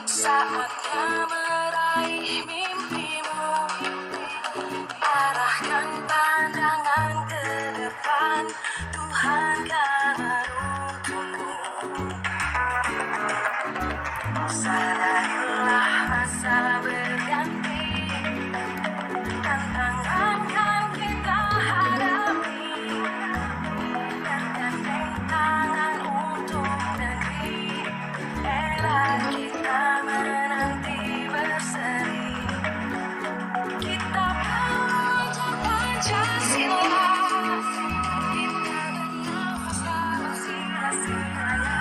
Saatnya meraih mimpimu, arahkan pandangan ke depan, Tuhan kan menuntunmu. Sadarilah masa berganti, tantangan kan kita hadapi, bergandeng tangan untuk negeri, era kita menanti berseri. Kita belajar Pancasila, kita bernafas dalam sila-silanya.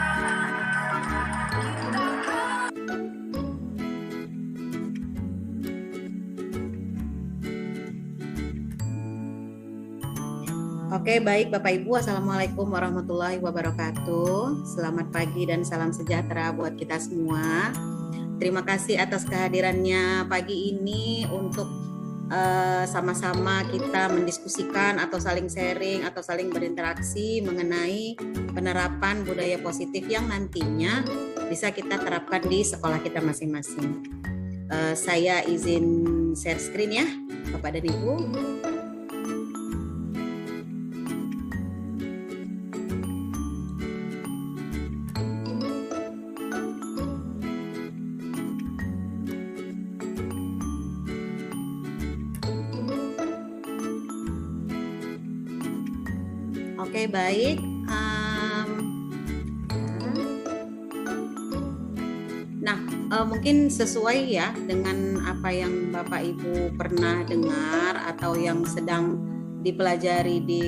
Oke, baik Bapak Ibu, Assalamualaikum warahmatullahi wabarakatuh. Selamat pagi dan salam sejahtera buat kita semua. Terima kasih atas kehadirannya pagi ini untuk sama-sama kita mendiskusikan atau saling sharing atau saling berinteraksi mengenai penerapan budaya positif yang nantinya bisa kita terapkan di sekolah kita masing-masing. Saya izin share screen ya, Bapak dan Ibu. Oke, baik. Mungkin sesuai ya dengan apa yang Bapak Ibu pernah dengar atau yang sedang dipelajari di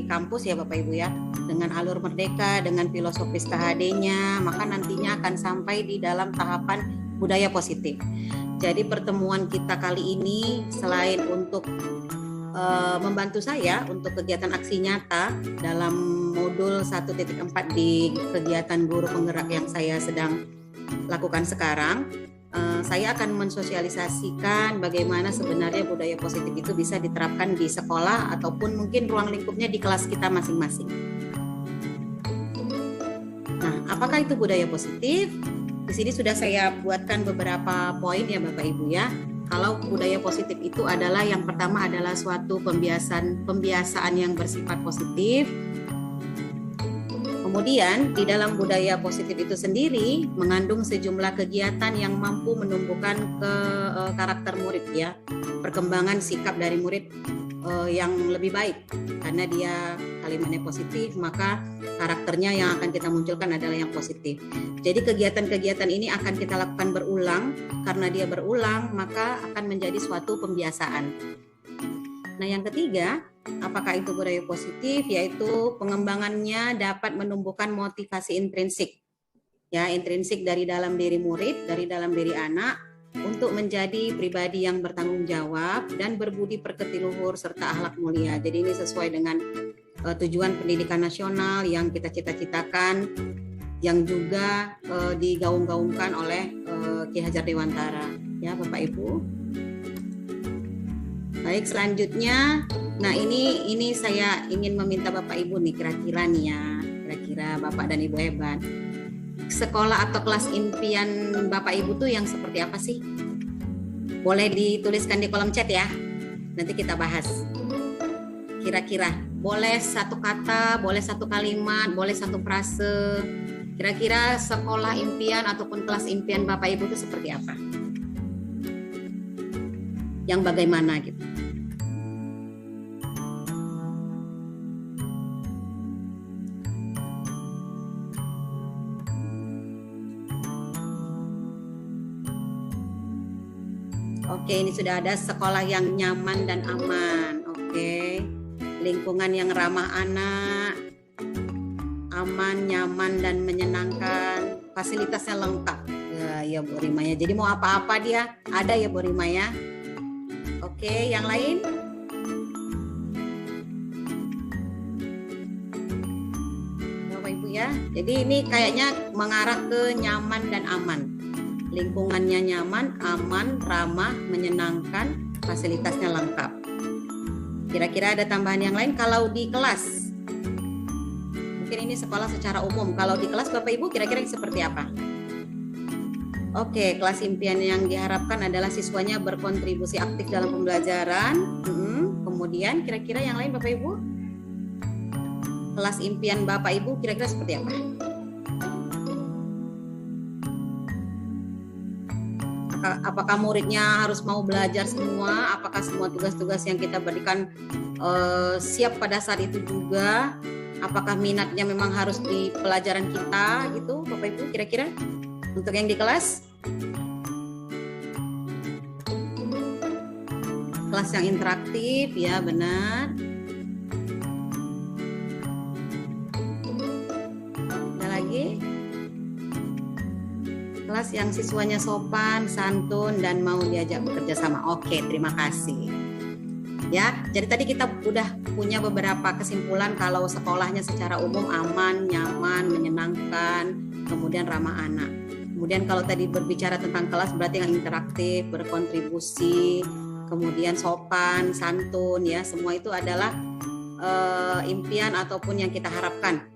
kampus ya Bapak Ibu ya, dengan alur merdeka, dengan filosofis KHD-nya, maka nantinya akan sampai di dalam tahapan budaya positif. Jadi pertemuan kita kali ini selain untuk membantu saya untuk kegiatan aksi nyata dalam modul 1.4 di kegiatan guru penggerak yang saya sedang lakukan sekarang, saya akan mensosialisasikan bagaimana sebenarnya budaya positif itu bisa diterapkan di sekolah ataupun mungkin ruang lingkupnya di kelas kita masing-masing. Nah, apakah itu budaya positif? Di sini sudah saya buatkan beberapa poin ya Bapak Ibu ya. Kalau budaya positif itu adalah yang pertama adalah suatu pembiasaan yang bersifat positif. Kemudian di dalam budaya positif itu sendiri mengandung sejumlah kegiatan yang mampu menumbuhkan karakter murid ya, perkembangan sikap dari murid yang lebih baik karena dia kalimatnya positif, maka karakternya yang akan kita munculkan adalah yang positif. Jadi kegiatan-kegiatan ini akan kita lakukan berulang, karena dia berulang maka akan menjadi suatu pembiasaan. Nah, yang ketiga, apakah itu budaya positif? Yaitu pengembangannya dapat menumbuhkan motivasi intrinsik. Ya, intrinsik dari dalam diri murid, dari dalam diri anak untuk menjadi pribadi yang bertanggung jawab dan berbudi pekerti luhur serta akhlak mulia. Jadi ini sesuai dengan tujuan pendidikan nasional yang kita cita-citakan, yang juga digaung-gaungkan oleh Ki Hajar Dewantara. Ya, Bapak Ibu. Baik, selanjutnya, nah ini saya ingin meminta Bapak Ibu nih kira-kira nih ya, kira-kira Bapak dan Ibu hebat. Sekolah atau kelas impian Bapak Ibu tuh yang seperti apa sih? Boleh dituliskan di kolom chat ya. Nanti kita bahas. Kira-kira boleh satu kata, boleh satu kalimat, boleh satu frase. Kira-kira sekolah impian ataupun kelas impian Bapak Ibu itu seperti apa? Yang bagaimana gitu? Oke, ini sudah ada sekolah yang nyaman dan aman. Oke, lingkungan yang ramah anak, aman, nyaman dan menyenangkan, fasilitasnya lengkap. Ya Bu Rima ya. Jadi mau apa-apa dia ada ya Bu Rima ya. Oke, yang lain? Bapak Ibu ya. Jadi ini kayaknya mengarah ke nyaman dan aman. Lingkungannya nyaman, aman, ramah, menyenangkan, fasilitasnya lengkap. Kira-kira ada tambahan yang lain? Kalau di kelas, mungkin ini sekolah secara umum. Kalau di kelas Bapak Ibu kira-kira seperti apa? Oke, kelas impian yang diharapkan adalah siswanya berkontribusi aktif dalam pembelajaran. Kemudian kira-kira yang lain Bapak Ibu? Kelas impian Bapak Ibu kira-kira seperti apa? Apakah muridnya harus mau belajar semua? Apakah semua tugas-tugas yang kita berikan siap pada saat itu juga? Apakah minatnya memang harus di pelajaran kita gitu Bapak Ibu kira-kira? Untuk yang di kelas yang interaktif ya, benar. Ada lagi? Kelas yang siswanya sopan, santun, dan mau diajak bekerja sama. Oke, terima kasih. Ya, jadi tadi kita udah punya beberapa kesimpulan kalau sekolahnya secara umum aman, nyaman, menyenangkan, kemudian ramah anak. Kemudian kalau tadi berbicara tentang kelas berarti yang interaktif, berkontribusi, kemudian sopan, santun ya, semua itu adalah impian ataupun yang kita harapkan,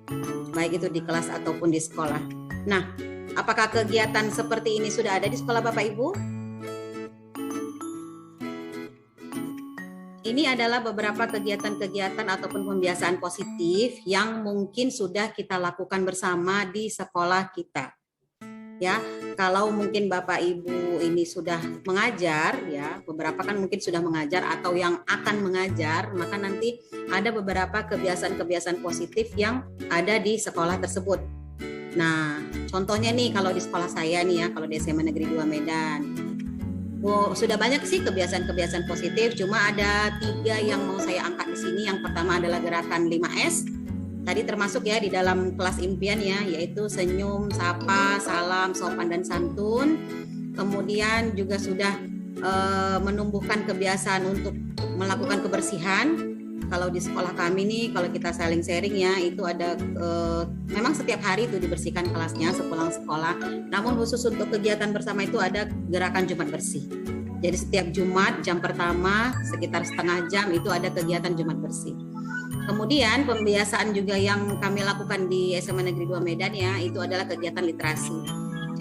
baik itu di kelas ataupun di sekolah. Nah, apakah kegiatan seperti ini sudah ada di sekolah Bapak Ibu? Ini adalah beberapa kegiatan-kegiatan ataupun pembiasaan positif yang mungkin sudah kita lakukan bersama di sekolah kita. Ya, kalau mungkin Bapak Ibu ini sudah mengajar ya, beberapa kan mungkin sudah mengajar atau yang akan mengajar, maka nanti ada beberapa kebiasaan-kebiasaan positif yang ada di sekolah tersebut. Nah, contohnya nih kalau di sekolah saya nih ya, kalau di SMA Negeri 2 Medan. Sudah banyak sih kebiasaan-kebiasaan positif, cuma ada 3 yang mau saya angkat di sini. Yang pertama adalah gerakan 5S. Tadi termasuk ya di dalam kelas impian ya, yaitu senyum, sapa, salam, sopan dan santun. Kemudian juga sudah menumbuhkan kebiasaan untuk melakukan kebersihan. Kalau di sekolah kami nih, kalau kita saling sharing ya, itu ada memang setiap hari itu dibersihkan kelasnya sepulang sekolah. Namun khusus untuk kegiatan bersama itu ada gerakan Jumat bersih. Jadi setiap Jumat jam pertama sekitar setengah jam itu ada kegiatan Jumat bersih. Kemudian pembiasaan juga yang kami lakukan di SMA Negeri 2 Medan ya, itu adalah kegiatan literasi.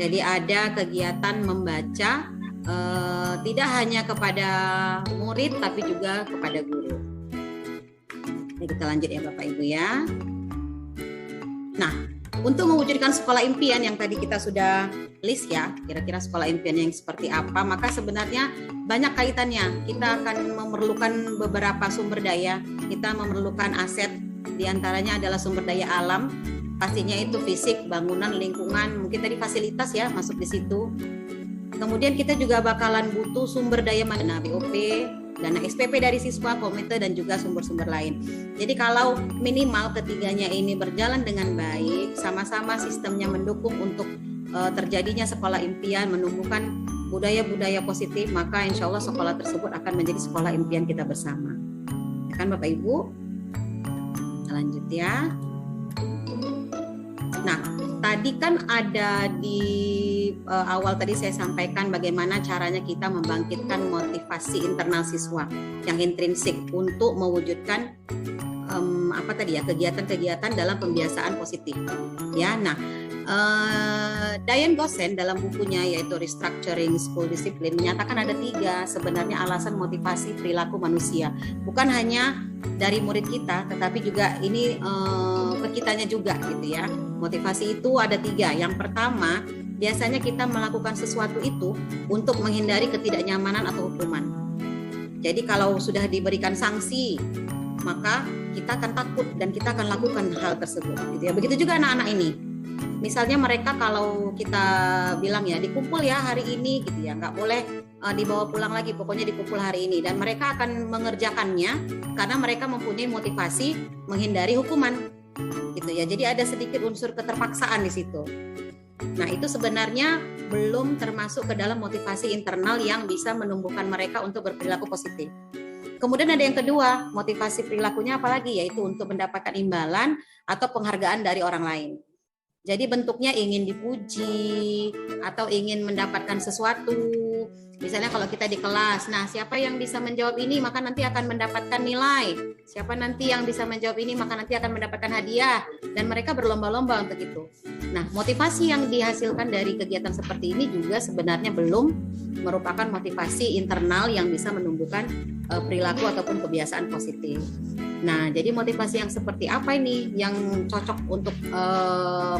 Jadi ada kegiatan membaca tidak hanya kepada murid tapi juga kepada guru. Ini kita lanjut ya Bapak Ibu ya. Nah, untuk mewujudkan sekolah impian yang tadi kita sudah list ya, kira-kira sekolah impian yang seperti apa, maka sebenarnya banyak kaitannya. Kita akan memerlukan beberapa sumber daya, kita memerlukan aset, diantaranya adalah sumber daya alam, pastinya itu fisik, bangunan, lingkungan, mungkin tadi fasilitas ya masuk di situ. Kemudian kita juga bakalan butuh sumber daya dana BOP, dana SPP dari siswa, komite, dan juga sumber-sumber lain. Jadi kalau minimal ketiganya ini berjalan dengan baik, sama-sama sistemnya mendukung untuk terjadinya sekolah impian, menumbuhkan budaya-budaya positif, maka insya Allah sekolah tersebut akan menjadi sekolah impian kita bersama. Ya kan Bapak Ibu? Lanjut ya. Nah, tadi kan ada di awal tadi saya sampaikan bagaimana caranya kita membangkitkan motivasi internal siswa yang intrinsik untuk mewujudkan kegiatan-kegiatan dalam pembiasaan positif. Ya, nah Diane Gossen dalam bukunya yaitu Restructuring School Discipline menyatakan ada 3 sebenarnya alasan motivasi perilaku manusia. Bukan hanya dari murid kita, tetapi juga ini ke kitanya juga gitu ya. Motivasi itu ada 3. Yang pertama, biasanya kita melakukan sesuatu itu untuk menghindari ketidaknyamanan atau hukuman. Jadi kalau sudah diberikan sanksi, maka kita akan takut dan kita akan lakukan hal tersebut gitu ya. Begitu juga anak-anak ini. Misalnya mereka kalau kita bilang ya dikumpul ya hari ini gitu ya, nggak boleh dibawa pulang lagi, pokoknya dikumpul hari ini, dan mereka akan mengerjakannya karena mereka mempunyai motivasi menghindari hukuman gitu ya. Jadi ada sedikit unsur keterpaksaan di situ. Nah, itu sebenarnya belum termasuk ke dalam motivasi internal yang bisa menumbuhkan mereka untuk berperilaku positif. Kemudian ada yang kedua, motivasi perilakunya apalagi, yaitu untuk mendapatkan imbalan atau penghargaan dari orang lain. Jadi bentuknya ingin dipuji atau ingin mendapatkan sesuatu. Misalnya kalau kita di kelas, nah siapa yang bisa menjawab ini maka nanti akan mendapatkan nilai. Siapa nanti yang bisa menjawab ini maka nanti akan mendapatkan hadiah. Dan mereka berlomba-lomba untuk itu. Nah, motivasi yang dihasilkan dari kegiatan seperti ini juga sebenarnya belum merupakan motivasi internal yang bisa menumbuhkan perilaku ataupun kebiasaan positif. Nah, jadi motivasi yang seperti apa ini yang cocok untuk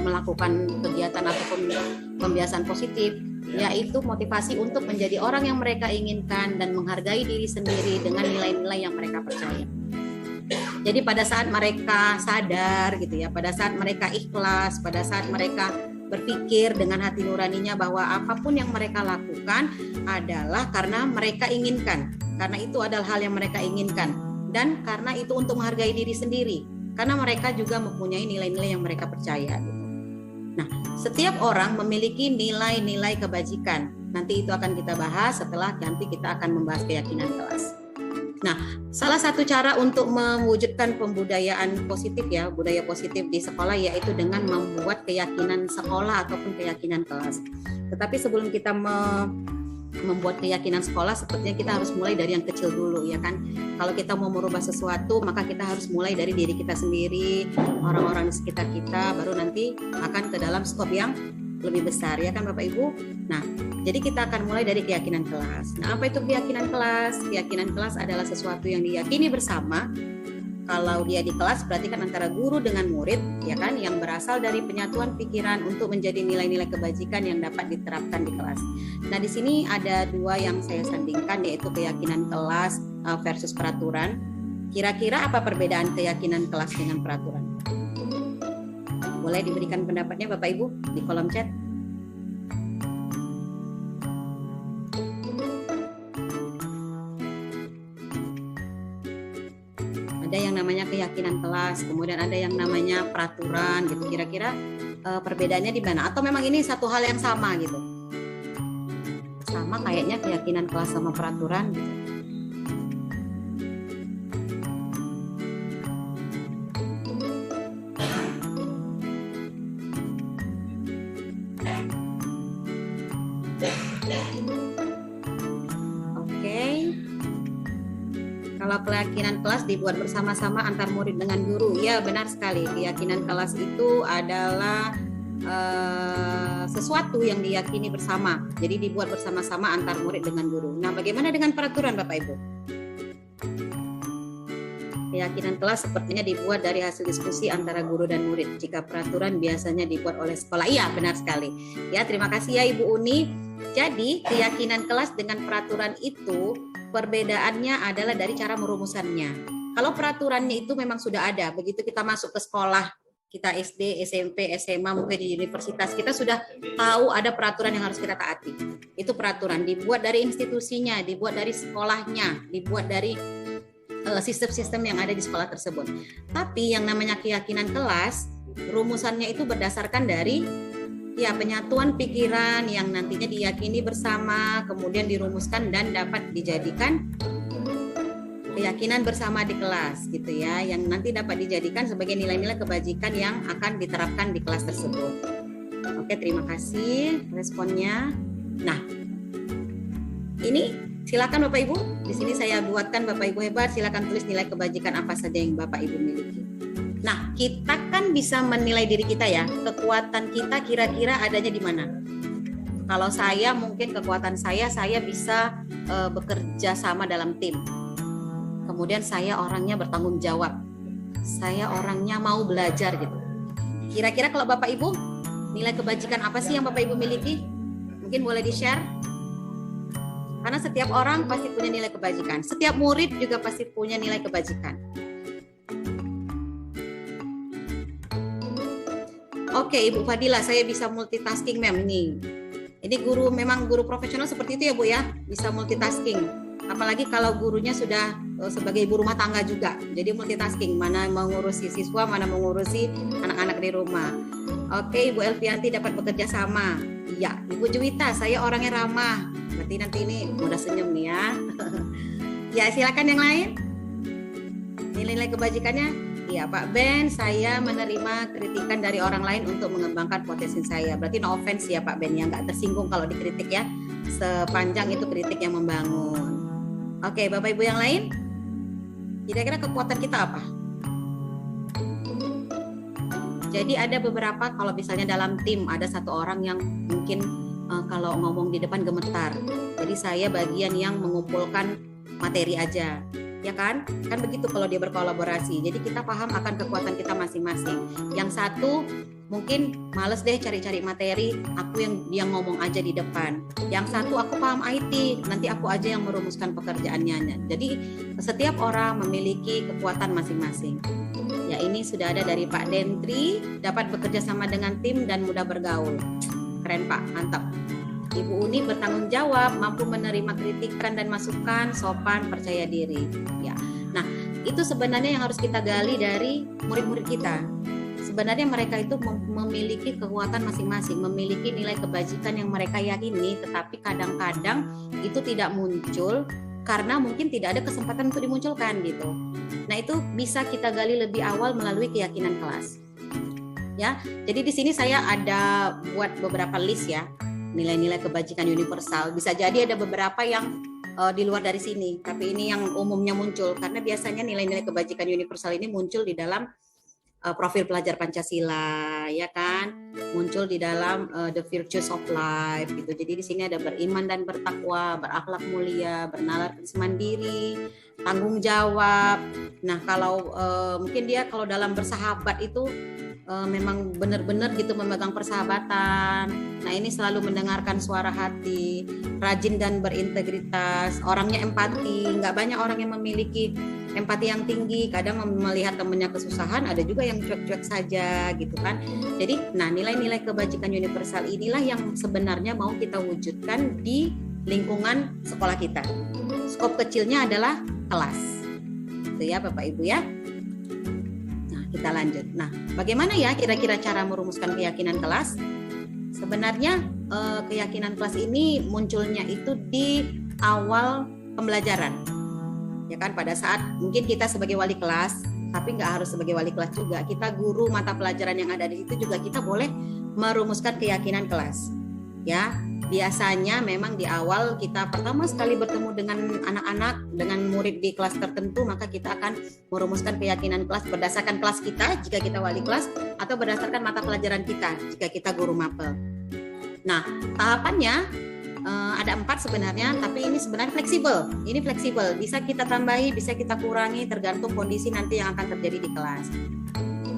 melakukan kegiatan ataupun pembiasaan positif, yaitu motivasi untuk menjadi orang yang mereka inginkan dan menghargai diri sendiri dengan nilai-nilai yang mereka percaya. Jadi pada saat mereka sadar gitu ya, pada saat mereka ikhlas, pada saat mereka berpikir dengan hati nuraninya bahwa apapun yang mereka lakukan adalah karena mereka inginkan, karena itu adalah hal yang mereka inginkan, dan karena itu untuk menghargai diri sendiri, karena mereka juga mempunyai nilai-nilai yang mereka percaya gitu. Nah, setiap orang memiliki nilai-nilai kebajikan. Nanti itu akan kita bahas setelah nanti kita akan membahas keyakinan kelas. Nah, salah satu cara untuk mewujudkan pembudayaan positif ya, budaya positif di sekolah yaitu dengan membuat keyakinan sekolah ataupun keyakinan kelas. Tetapi sebelum kita membuat keyakinan sekolah, sepertinya kita harus mulai dari yang kecil dulu ya kan. Kalau kita mau merubah sesuatu, maka kita harus mulai dari diri kita sendiri, orang-orang di sekitar kita, baru nanti akan ke dalam skop yang lebih besar ya kan Bapak Ibu. Nah, jadi kita akan mulai dari keyakinan kelas. Nah, apa itu keyakinan kelas? Keyakinan kelas adalah sesuatu yang diyakini bersama. Kalau dia di kelas berarti kan antara guru dengan murid ya kan, yang berasal dari penyatuan pikiran untuk menjadi nilai-nilai kebajikan yang dapat diterapkan di kelas. Nah, di sini ada dua yang saya sandingkan, yaitu keyakinan kelas versus peraturan. Kira-kira apa perbedaan keyakinan kelas dengan peraturan? Boleh diberikan pendapatnya Bapak Ibu di kolom chat. Ada yang namanya keyakinan kelas, kemudian ada yang namanya peraturan gitu. Kira-kira perbedaannya di mana? Atau memang ini satu hal yang sama gitu? Sama kayaknya keyakinan kelas sama peraturan gitu. Kalau keyakinan kelas dibuat bersama-sama antar murid dengan guru, ya benar sekali. Keyakinan kelas itu adalah sesuatu yang diyakini bersama. Jadi dibuat bersama-sama antar murid dengan guru. Nah, bagaimana dengan peraturan Bapak Ibu? Keyakinan kelas sepertinya dibuat dari hasil diskusi antara guru dan murid. Jika peraturan biasanya dibuat oleh sekolah. Iya, benar sekali. Ya, terima kasih ya Ibu Uni. Jadi, keyakinan kelas dengan peraturan itu perbedaannya adalah dari cara merumuskannya. Kalau peraturannya itu memang sudah ada, begitu kita masuk ke sekolah, kita SD, SMP, SMA, mungkin di universitas, kita sudah tahu ada peraturan yang harus kita taati. Itu peraturan dibuat dari institusinya, dibuat dari sekolahnya, dibuat dari sistem-sistem yang ada di sekolah tersebut. Tapi yang namanya keyakinan kelas, rumusannya itu berdasarkan dari ya penyatuan pikiran yang nantinya diyakini bersama, kemudian dirumuskan dan dapat dijadikan keyakinan bersama di kelas gitu ya, yang nanti dapat dijadikan sebagai nilai-nilai kebajikan yang akan diterapkan di kelas tersebut. Oke, terima kasih responnya. Nah, ini silakan Bapak Ibu, di sini saya buatkan Bapak Ibu hebat, silakan tulis nilai kebajikan apa saja yang Bapak Ibu miliki. Nah, kita kan bisa menilai diri kita ya, kekuatan kita kira-kira adanya di mana. Kalau saya mungkin kekuatan saya bisa bekerja sama dalam tim. Kemudian saya orangnya bertanggung jawab. Saya orangnya mau belajar gitu. Kira-kira kalau Bapak Ibu, nilai kebajikan apa sih yang Bapak Ibu miliki? Mungkin boleh di-share. Karena setiap orang pasti punya nilai kebajikan. Setiap murid juga pasti punya nilai kebajikan. Oke, Ibu Fadila, saya bisa multitasking, Mem. Ini guru, memang guru profesional seperti itu ya, Bu ya, bisa multitasking. Apalagi kalau gurunya sudah sebagai ibu rumah tangga juga. Jadi multitasking, mana mengurusi siswa, mana mengurusi anak-anak di rumah. Oke, Ibu Elvianti dapat bekerja sama. Iya, Ibu Juwita, saya orangnya ramah. Berarti nanti ini mudah senyum nih ya. Ya, silakan yang lain. Nilai-nilai kebajikannya. Ya, Pak Ben, saya menerima kritikan dari orang lain untuk mengembangkan potensi saya. Berarti no offense ya Pak Ben, ya nggak tersinggung kalau dikritik ya, sepanjang itu kritik yang membangun. Oke, Bapak Ibu yang lain, kira-kira kekuatan kita apa? Jadi ada beberapa, kalau misalnya dalam tim ada satu orang yang mungkin kalau ngomong di depan gemetar. Jadi saya bagian yang mengumpulkan materi aja. Ya kan begitu kalau dia berkolaborasi. Jadi kita paham akan kekuatan kita masing-masing. Yang satu mungkin males deh cari-cari materi, aku yang ngomong aja di depan. Yang satu aku paham IT, nanti aku aja yang merumuskan pekerjaannya. Jadi setiap orang memiliki kekuatan masing-masing. Ya, ini sudah ada dari Pak Dentri, dapat bekerja sama dengan tim dan mudah bergaul. Keren Pak, mantap. Ibu Uni bertanggung jawab, mampu menerima kritikan dan masukan, sopan, percaya diri. Ya, nah itu sebenarnya yang harus kita gali dari murid-murid kita. Sebenarnya mereka itu memiliki kekuatan masing-masing, memiliki nilai kebajikan yang mereka yakini, tetapi kadang-kadang itu tidak muncul karena mungkin tidak ada kesempatan untuk dimunculkan gitu. Nah itu bisa kita gali lebih awal melalui keyakinan kelas. Ya, jadi di sini saya ada buat beberapa list ya. Nilai-nilai kebajikan universal. Bisa jadi ada beberapa yang di luar dari sini, tapi ini yang umumnya muncul karena biasanya nilai-nilai kebajikan universal ini muncul di dalam profil pelajar Pancasila, ya kan? Muncul di dalam the virtues of life gitu. Jadi di sini ada beriman dan bertakwa, berakhlak mulia, bernalar mandiri, tanggung jawab. Nah, kalau mungkin dia kalau dalam bersahabat itu memang benar-benar gitu memegang persahabatan. Nah ini selalu mendengarkan suara hati, rajin dan berintegritas, orangnya empati. Nggak banyak orang yang memiliki empati yang tinggi. Kadang melihat temannya kesusahan, ada juga yang cuek-cuek saja gitu kan. Jadi nah nilai-nilai kebajikan universal inilah yang sebenarnya mau kita wujudkan di lingkungan sekolah kita. Skop kecilnya adalah kelas. Itu ya Bapak Ibu ya. Kita lanjut. Nah, bagaimana ya kira-kira cara merumuskan keyakinan kelas? Sebenarnya keyakinan kelas ini munculnya itu di awal pembelajaran. Ya kan, pada saat mungkin kita sebagai wali kelas, tapi nggak harus sebagai wali kelas juga. Kita guru mata pelajaran yang ada di situ juga kita boleh merumuskan keyakinan kelas. Ya, biasanya memang di awal kita pertama sekali bertemu dengan anak-anak, dengan murid di kelas tertentu, maka kita akan merumuskan keyakinan kelas berdasarkan kelas kita jika kita wali kelas, atau berdasarkan mata pelajaran kita jika kita guru mapel. Nah, tahapannya ada 4 sebenarnya, tapi ini sebenarnya fleksibel. Ini fleksibel, bisa kita tambahi, bisa kita kurangi tergantung kondisi nanti yang akan terjadi di kelas.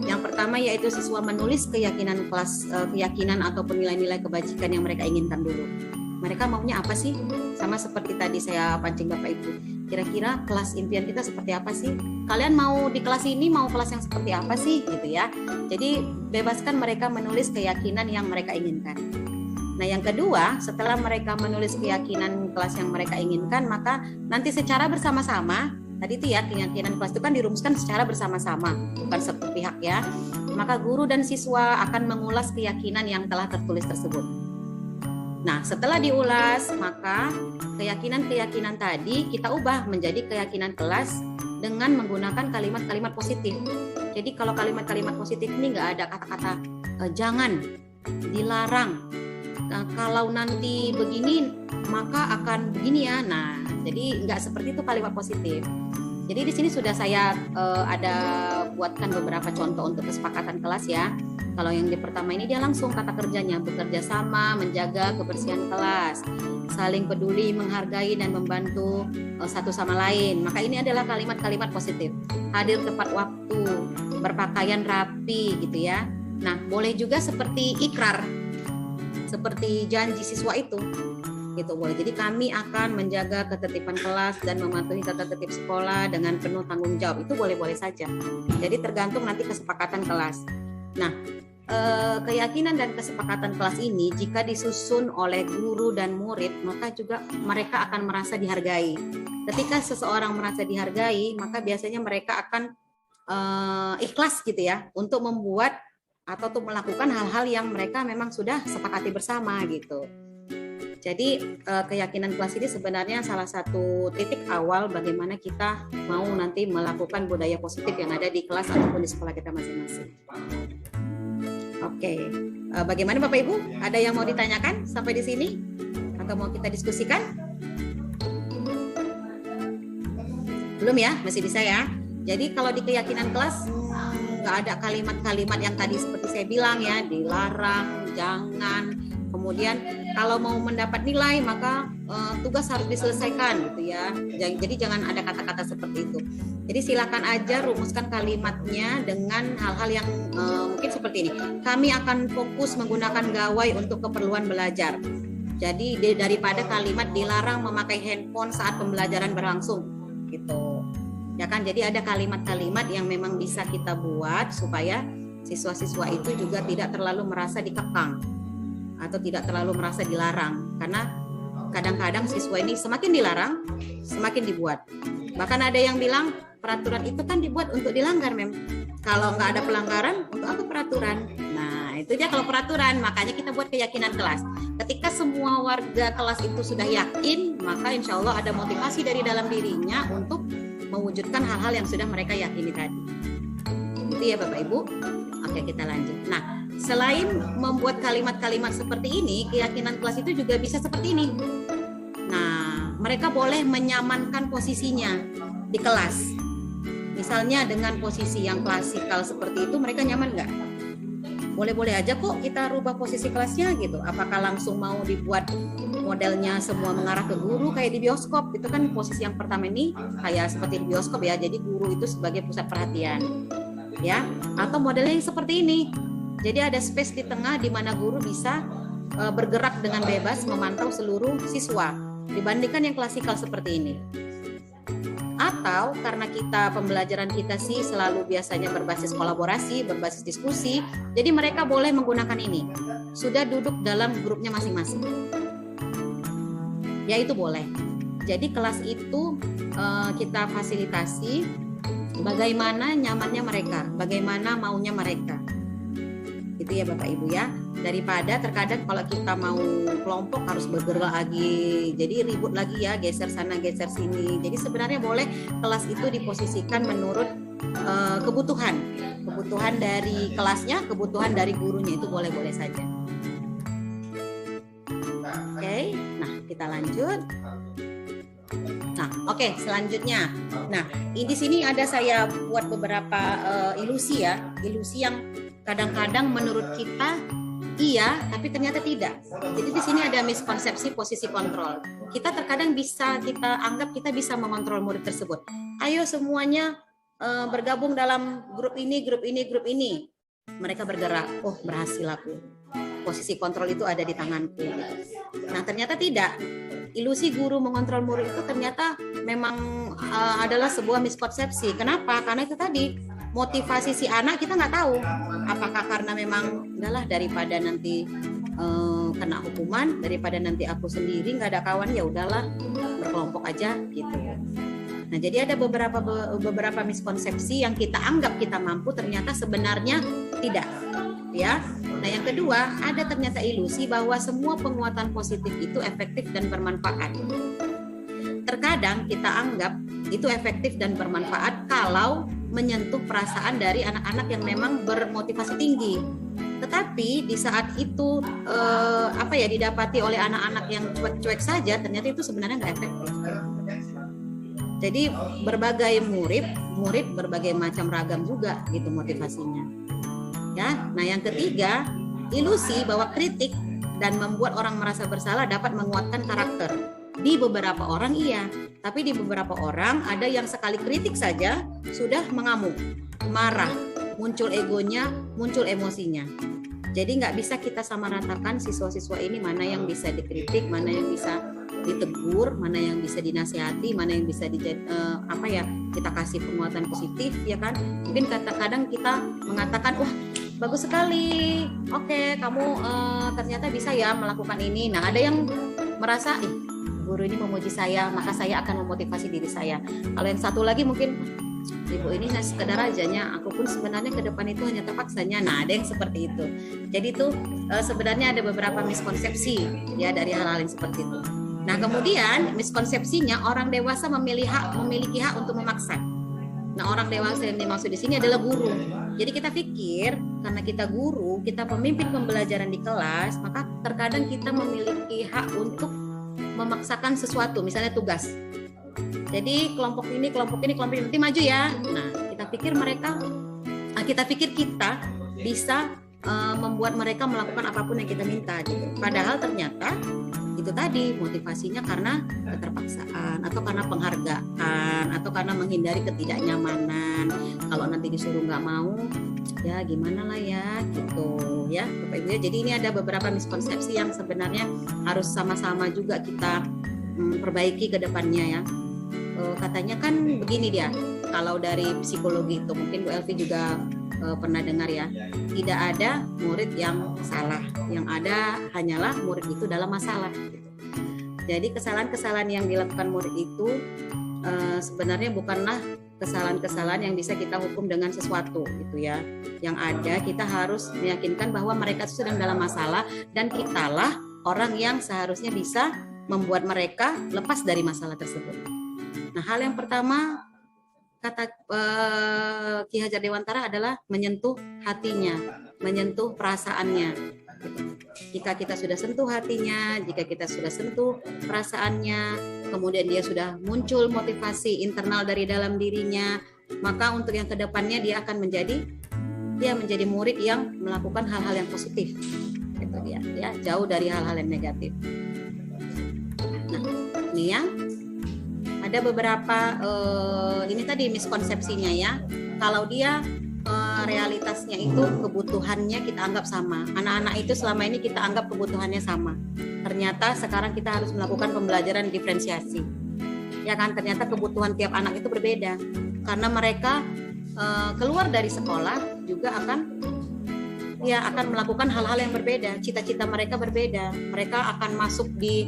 Yang pertama yaitu siswa menulis keyakinan kelas, keyakinan ataupun nilai-nilai kebajikan yang mereka inginkan dulu. Mereka maunya apa sih? Sama seperti tadi saya pancing Bapak Ibu. Kira-kira kelas impian kita seperti apa sih? Kalian mau di kelas ini mau kelas yang seperti apa sih? Gitu ya. Jadi bebaskan mereka menulis keyakinan yang mereka inginkan. Nah yang kedua, setelah mereka menulis keyakinan kelas yang mereka inginkan, maka nanti secara bersama-sama, tadi itu ya keyakinan kelas itu kan dirumuskan secara bersama-sama, bukan satu pihak ya. Maka guru dan siswa akan mengulas keyakinan yang telah tertulis tersebut. Nah, setelah diulas, maka keyakinan-keyakinan tadi kita ubah menjadi keyakinan kelas dengan menggunakan kalimat-kalimat positif. Jadi kalau kalimat-kalimat positif ini nggak ada kata-kata jangan, dilarang, kalau nanti begini maka akan begini ya. Nah, jadi nggak seperti itu kalimat positif. Jadi di sini sudah saya ada buatkan beberapa contoh untuk kesepakatan kelas ya. Kalau yang di pertama ini dia langsung kata kerjanya, bekerja sama, menjaga kebersihan kelas, saling peduli, menghargai dan membantu satu sama lain. Maka ini adalah kalimat-kalimat positif. Hadir tepat waktu, berpakaian rapi gitu ya. Nah, boleh juga seperti ikrar, seperti janji siswa itu. Gitu boleh. Jadi kami akan menjaga ketertiban kelas dan mematuhi tata tertib sekolah dengan penuh tanggung jawab. Itu boleh-boleh saja. Jadi tergantung nanti kesepakatan kelas. Nah, keyakinan dan kesepakatan kelas ini jika disusun oleh guru dan murid, maka juga mereka akan merasa dihargai. Ketika seseorang merasa dihargai, maka biasanya mereka akan ikhlas gitu ya untuk membuat atau untuk melakukan hal-hal yang mereka memang sudah sepakati bersama gitu. Jadi keyakinan kelas ini sebenarnya salah satu titik awal bagaimana kita mau nanti melakukan budaya positif yang ada di kelas ataupun di sekolah kita masing-masing. Oke, bagaimana Bapak Ibu? Ada yang mau ditanyakan sampai di sini? Atau mau kita diskusikan? Belum ya? Masih bisa ya? Jadi kalau di keyakinan kelas nggak ada kalimat-kalimat yang tadi seperti saya bilang ya, dilarang, jangan. Kemudian kalau mau mendapat nilai maka tugas harus diselesaikan gitu ya. Jadi jangan ada kata-kata seperti itu. Jadi silakan aja rumuskan kalimatnya dengan hal-hal yang mungkin seperti ini. Kami akan fokus menggunakan gawai untuk keperluan belajar. Jadi daripada kalimat dilarang memakai handphone saat pembelajaran berlangsung gitu. Ya kan, jadi ada kalimat-kalimat yang memang bisa kita buat supaya siswa-siswa itu juga tidak terlalu merasa dikekang atau tidak terlalu merasa dilarang, karena kadang-kadang siswa ini semakin dilarang semakin dibuat. Bahkan ada yang bilang peraturan itu kan dibuat untuk dilanggar, Mem. Kalau nggak ada pelanggaran, untuk apa peraturan? Nah, itu dia kalau peraturan. Makanya kita buat keyakinan kelas. Ketika semua warga kelas itu sudah yakin, maka insya Allah ada motivasi dari dalam dirinya untuk mewujudkan hal-hal yang sudah mereka yakini tadi. Itu ya Bapak Ibu. Oke, kita lanjut. Nah, selain membuat kalimat-kalimat seperti ini, keyakinan kelas itu juga bisa seperti ini. Nah, mereka boleh menyamankan posisinya di kelas. Misalnya dengan posisi yang klasikal seperti itu, mereka nyaman nggak? Boleh-boleh aja kok kita rubah posisi kelasnya gitu. Apakah langsung mau dibuat modelnya semua mengarah ke guru kayak di bioskop? Itu kan posisi yang pertama ini kayak seperti di bioskop ya. Jadi guru itu sebagai pusat perhatian. Ya, atau modelnya seperti ini. Jadi ada space di tengah di mana guru bisa bergerak dengan bebas memantau seluruh siswa dibandingkan yang klasikal seperti ini. Atau karena kita pembelajaran kita sih selalu biasanya berbasis kolaborasi, berbasis diskusi, jadi mereka boleh menggunakan ini. Sudah duduk dalam grupnya masing-masing. Ya itu boleh. Jadi kelas itu kita fasilitasi bagaimana nyamannya mereka, bagaimana maunya mereka. Gitu ya Bapak Ibu ya. Daripada terkadang kalau kita mau kelompok harus bergerak lagi, jadi ribut lagi ya, geser sana geser sini. Jadi sebenarnya boleh kelas itu diposisikan menurut kebutuhan dari kelasnya, kebutuhan dari gurunya, itu boleh-boleh saja. Oke, nah kita lanjut. Nah, oke, selanjutnya. Nah, di sini ada saya buat beberapa ilusi ya, ilusi yang kadang-kadang menurut kita iya, tapi ternyata tidak. Jadi di sini ada miskonsepsi posisi kontrol. Kita terkadang kita anggap kita bisa mengontrol murid tersebut. Ayo semuanya bergabung dalam grup ini, grup ini, grup ini. Mereka bergerak. Oh, berhasil aku. Posisi kontrol itu ada di tanganku. Nah, ternyata tidak. Ilusi guru mengontrol murid itu ternyata memang adalah sebuah miskonsepsi. Kenapa? Karena itu tadi, motivasi si anak kita nggak tahu. Apakah karena memang udahlah daripada nanti kena hukuman, daripada nanti aku sendiri nggak ada kawan, ya udahlah berkelompok aja gitu. Nah, jadi ada beberapa miskonsepsi yang kita anggap kita mampu, ternyata sebenarnya tidak. Ya. Nah, yang kedua, ada ternyata ilusi bahwa semua penguatan positif itu efektif dan bermanfaat. Terkadang kita anggap itu efektif dan bermanfaat kalau menyentuh perasaan dari anak-anak yang memang bermotivasi tinggi. Tetapi di saat itu didapati oleh anak-anak yang cuek-cuek saja, ternyata itu sebenarnya nggak efektif. Jadi berbagai murid berbagai macam ragam juga gitu motivasinya. Ya, nah yang ketiga, ilusi bahwa kritik dan membuat orang merasa bersalah dapat menguatkan karakter. Di beberapa orang iya, tapi di beberapa orang ada yang sekali kritik saja sudah mengamuk, marah, muncul egonya, muncul emosinya. Jadi nggak bisa kita samaratakan siswa-siswa ini mana yang bisa dikritik, mana yang bisa ditegur, mana yang bisa dinasihati, mana yang bisa kita kasih penguatan positif, ya kan? Mungkin kadang kita mengatakan, wah bagus sekali, oke kamu ternyata bisa ya melakukan ini. Nah, ada yang merasa guru ini memuji saya, maka saya akan memotivasi diri saya. Kalau yang satu lagi mungkin ibu ini hanya sekedar ajanya, aku pun sebenarnya ke depan itu hanya terpaksanya. Nah, ada yang seperti itu. Jadi itu sebenarnya ada beberapa miskonsepsi ya dari hal-hal yang seperti itu. Nah, kemudian miskonsepsinya orang dewasa memiliki hak untuk memaksa. Nah, orang dewasa yang dimaksud di sini adalah guru. Jadi kita pikir karena kita guru, kita pemimpin pembelajaran di kelas, maka terkadang kita memiliki hak untuk memaksakan sesuatu, misalnya tugas. Jadi kelompok ini nanti maju ya. Nah, kita pikir kita bisa membuat mereka melakukan apapun yang kita minta gitu. Padahal ternyata itu tadi motivasinya karena keterpaksaan atau karena penghargaan atau karena menghindari ketidaknyamanan. Kalau nanti disuruh nggak mau, ya gimana lah ya gitu ya Bapak Ibu ya. Jadi ini ada beberapa miskonsepsi yang sebenarnya harus sama-sama juga kita perbaiki ke depannya ya. Katanya kan begini dia, kalau dari psikologi itu mungkin Bu Elvi juga pernah dengar ya, tidak ada murid yang salah, yang ada hanyalah murid itu dalam masalah gitu. Jadi kesalahan-kesalahan yang dilakukan murid itu sebenarnya bukanlah kesalahan-kesalahan yang bisa kita hukum dengan sesuatu gitu ya. Yang ada kita harus meyakinkan bahwa mereka sedang dalam masalah dan kitalah orang yang seharusnya bisa membuat mereka lepas dari masalah tersebut. Nah, hal yang pertama kata Ki Hajar Dewantara adalah menyentuh hatinya, menyentuh perasaannya. Jika kita sudah sentuh hatinya, jika kita sudah sentuh perasaannya, kemudian dia sudah muncul motivasi internal dari dalam dirinya, maka untuk yang kedepannya dia akan menjadi murid yang melakukan hal-hal yang positif. Gitu dia, ya, jauh dari hal-hal yang negatif. Nah, ini ya. Ada beberapa ini tadi miskonsepsinya ya. Kalau dia realitasnya itu kebutuhannya kita anggap sama. Anak-anak itu selama ini kita anggap kebutuhannya sama. Ternyata sekarang kita harus melakukan pembelajaran diferensiasi. Ya kan, ternyata kebutuhan tiap anak itu berbeda. Karena mereka keluar dari sekolah juga akan melakukan hal-hal yang berbeda. Cita-cita mereka berbeda. Mereka akan masuk di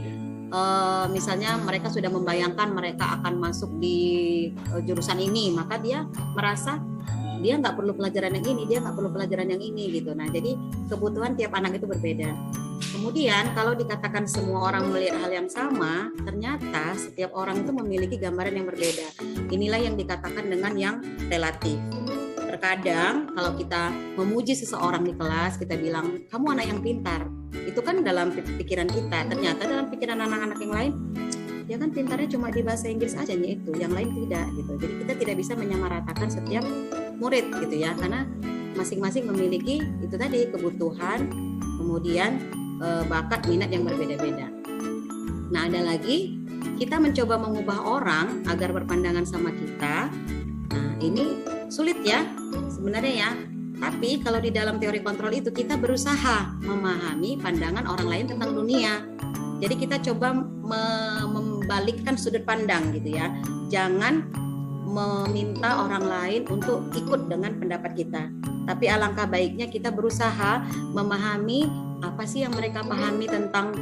misalnya mereka sudah membayangkan mereka akan masuk di jurusan ini, maka dia merasa dia nggak perlu pelajaran yang ini, dia nggak perlu pelajaran yang ini gitu. Nah, jadi kebutuhan tiap anak itu berbeda. Kemudian kalau dikatakan semua orang melihat hal yang sama, ternyata setiap orang itu memiliki gambaran yang berbeda. Inilah yang dikatakan dengan yang relatif. Terkadang kalau kita memuji seseorang di kelas, kita bilang kamu anak yang pintar. Itu kan dalam pikiran kita. Ternyata dalam pikiran anak-anak yang lain, ya kan pintarnya cuma di bahasa Inggris aja itu, yang lain tidak gitu. Jadi kita tidak bisa menyamaratakan setiap murid gitu ya, karena masing-masing memiliki itu tadi kebutuhan, kemudian bakat, minat yang berbeda-beda. Nah, ada lagi kita mencoba mengubah orang agar berpandangan sama kita. Nah, ini sulit ya sebenarnya ya. Tapi kalau di dalam teori kontrol itu kita berusaha memahami pandangan orang lain tentang dunia. Jadi kita coba membalikkan sudut pandang gitu ya. Jangan meminta orang lain untuk ikut dengan pendapat kita. Tapi alangkah baiknya kita berusaha memahami apa sih yang mereka pahami tentang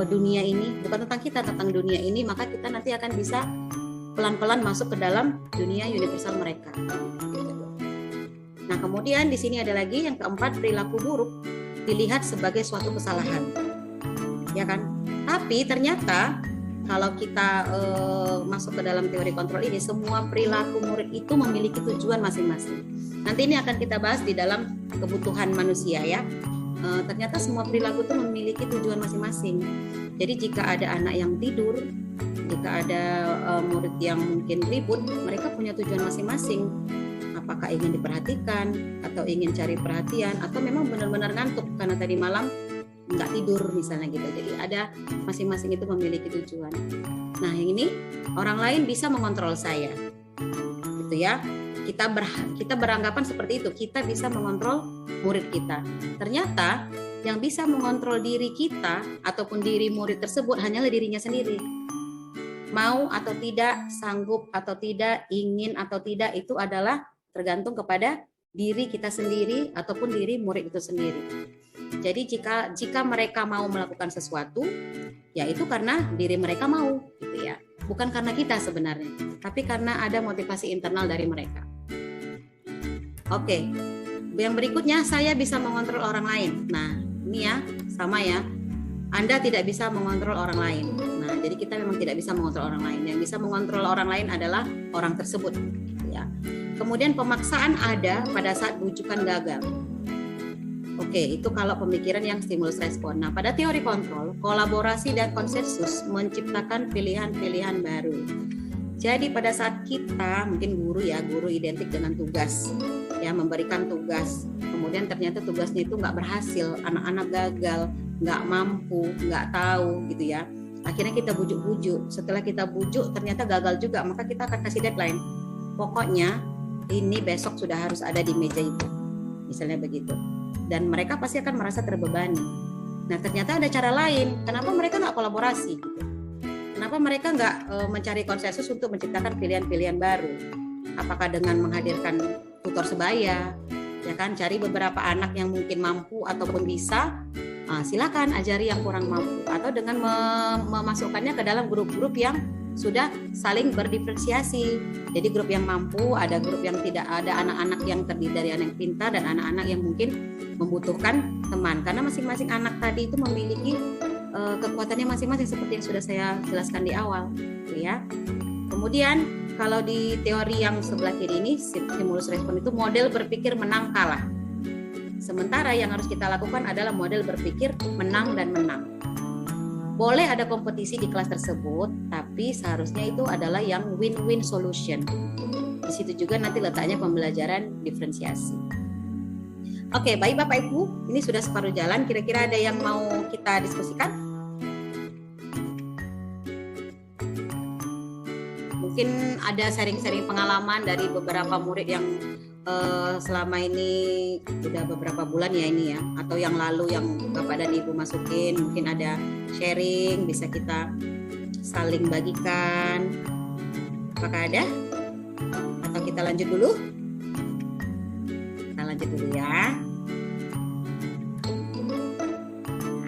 dunia ini. Bukan tentang kita, tentang dunia ini. Maka kita nanti akan bisa pelan-pelan masuk ke dalam dunia universal mereka. Nah, kemudian di sini ada lagi yang keempat, perilaku buruk dilihat sebagai suatu kesalahan. Ya kan? Tapi ternyata kalau kita masuk ke dalam teori kontrol ini, semua perilaku murid itu memiliki tujuan masing-masing. Nanti ini akan kita bahas di dalam kebutuhan manusia ya. Ternyata semua perilaku itu memiliki tujuan masing-masing. Jadi jika ada anak yang tidur, jika ada murid yang mungkin ribut, mereka punya tujuan masing-masing. Apakah ingin diperhatikan atau ingin cari perhatian atau memang benar-benar ngantuk karena tadi malam nggak tidur misalnya gitu. Jadi ada masing-masing itu memiliki tujuan. Nah, yang ini orang lain bisa mengontrol saya, gitu ya. Kita beranggapan seperti itu. Kita bisa mengontrol murid kita. Ternyata yang bisa mengontrol diri kita ataupun diri murid tersebut hanyalah dirinya sendiri. Mau atau tidak, sanggup atau tidak, ingin atau tidak, itu adalah tergantung kepada diri kita sendiri ataupun diri murid itu sendiri. Jadi jika mereka mau melakukan sesuatu, ya itu karena diri mereka mau, gitu ya. bukan karena kita sebenarnya, tapi karena ada motivasi internal dari mereka. Oke, yang berikutnya, saya bisa mengontrol orang lain. Nah, ini ya, sama ya. Anda tidak bisa mengontrol orang lain. Nah, jadi kita memang tidak bisa mengontrol orang lain. Yang bisa mengontrol orang lain adalah orang tersebut, gitu ya. Kemudian pemaksaan ada pada saat bujukan gagal. Oke, itu kalau pemikiran yang stimulus respon. Nah, pada teori kontrol, kolaborasi dan konsensus menciptakan pilihan-pilihan baru. Jadi pada saat kita, mungkin guru identik dengan tugas, ya, memberikan tugas. Kemudian ternyata tugasnya itu nggak berhasil, anak-anak gagal, nggak mampu, nggak tahu, gitu ya. Akhirnya kita bujuk-bujuk. Setelah kita bujuk, ternyata gagal juga, maka kita akan kasih deadline. Pokoknya ini besok sudah harus ada di meja itu, misalnya begitu. Dan mereka pasti akan merasa terbebani. Nah, ternyata ada cara lain. Kenapa mereka nggak kolaborasi? Gitu. Kenapa mereka nggak mencari konsensus untuk menciptakan pilihan-pilihan baru? Apakah dengan menghadirkan tutor sebaya, ya kan? Cari beberapa anak yang mungkin mampu ataupun bisa, silakan ajari yang kurang mampu. Atau dengan memasukkannya ke dalam grup-grup yang sudah saling berdiferensiasi. Jadi grup yang mampu, ada grup yang tidak, ada anak-anak yang terdiri dari anak yang pintar dan anak-anak yang mungkin membutuhkan teman. Karena masing-masing anak tadi itu memiliki kekuatannya masing-masing seperti yang sudah saya jelaskan di awal, ya. Kemudian kalau di teori yang sebelah kiri ini, stimulus respon itu model berpikir menang kalah. Sementara yang harus kita lakukan adalah model berpikir menang dan menang. Boleh ada kompetisi di kelas tersebut, tapi seharusnya itu adalah yang win-win solution. Di situ juga nanti letaknya pembelajaran diferensiasi. Oke, baik Bapak Ibu, ini sudah separuh jalan. Kira-kira ada yang mau kita diskusikan? Mungkin ada sharing-sharing pengalaman dari beberapa murid yang selama ini sudah beberapa bulan ya ini ya, atau yang lalu yang Bapak dan Ibu masukin, mungkin ada sharing, bisa kita saling bagikan. Apakah ada? Atau kita lanjut dulu? Kita lanjut dulu ya.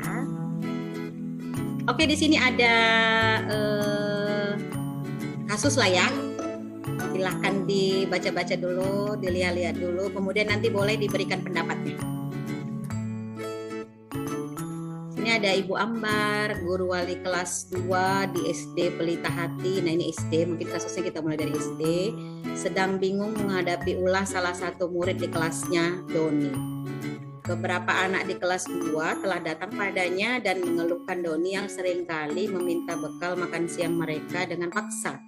Nah. Oke, di sini ada kasus lah ya. Silahkan dibaca-baca dulu, dilihat-lihat dulu, kemudian nanti boleh diberikan pendapatnya. Ini ada Ibu Ambar, guru wali kelas 2 di SD Pelita Hati. Nah, ini SD, mungkin kasusnya kita mulai dari SD. Sedang bingung menghadapi ulah salah satu murid di kelasnya, Doni. Beberapa anak di kelas 2 telah datang padanya dan mengeluhkan Doni yang seringkali meminta bekal makan siang mereka dengan paksa.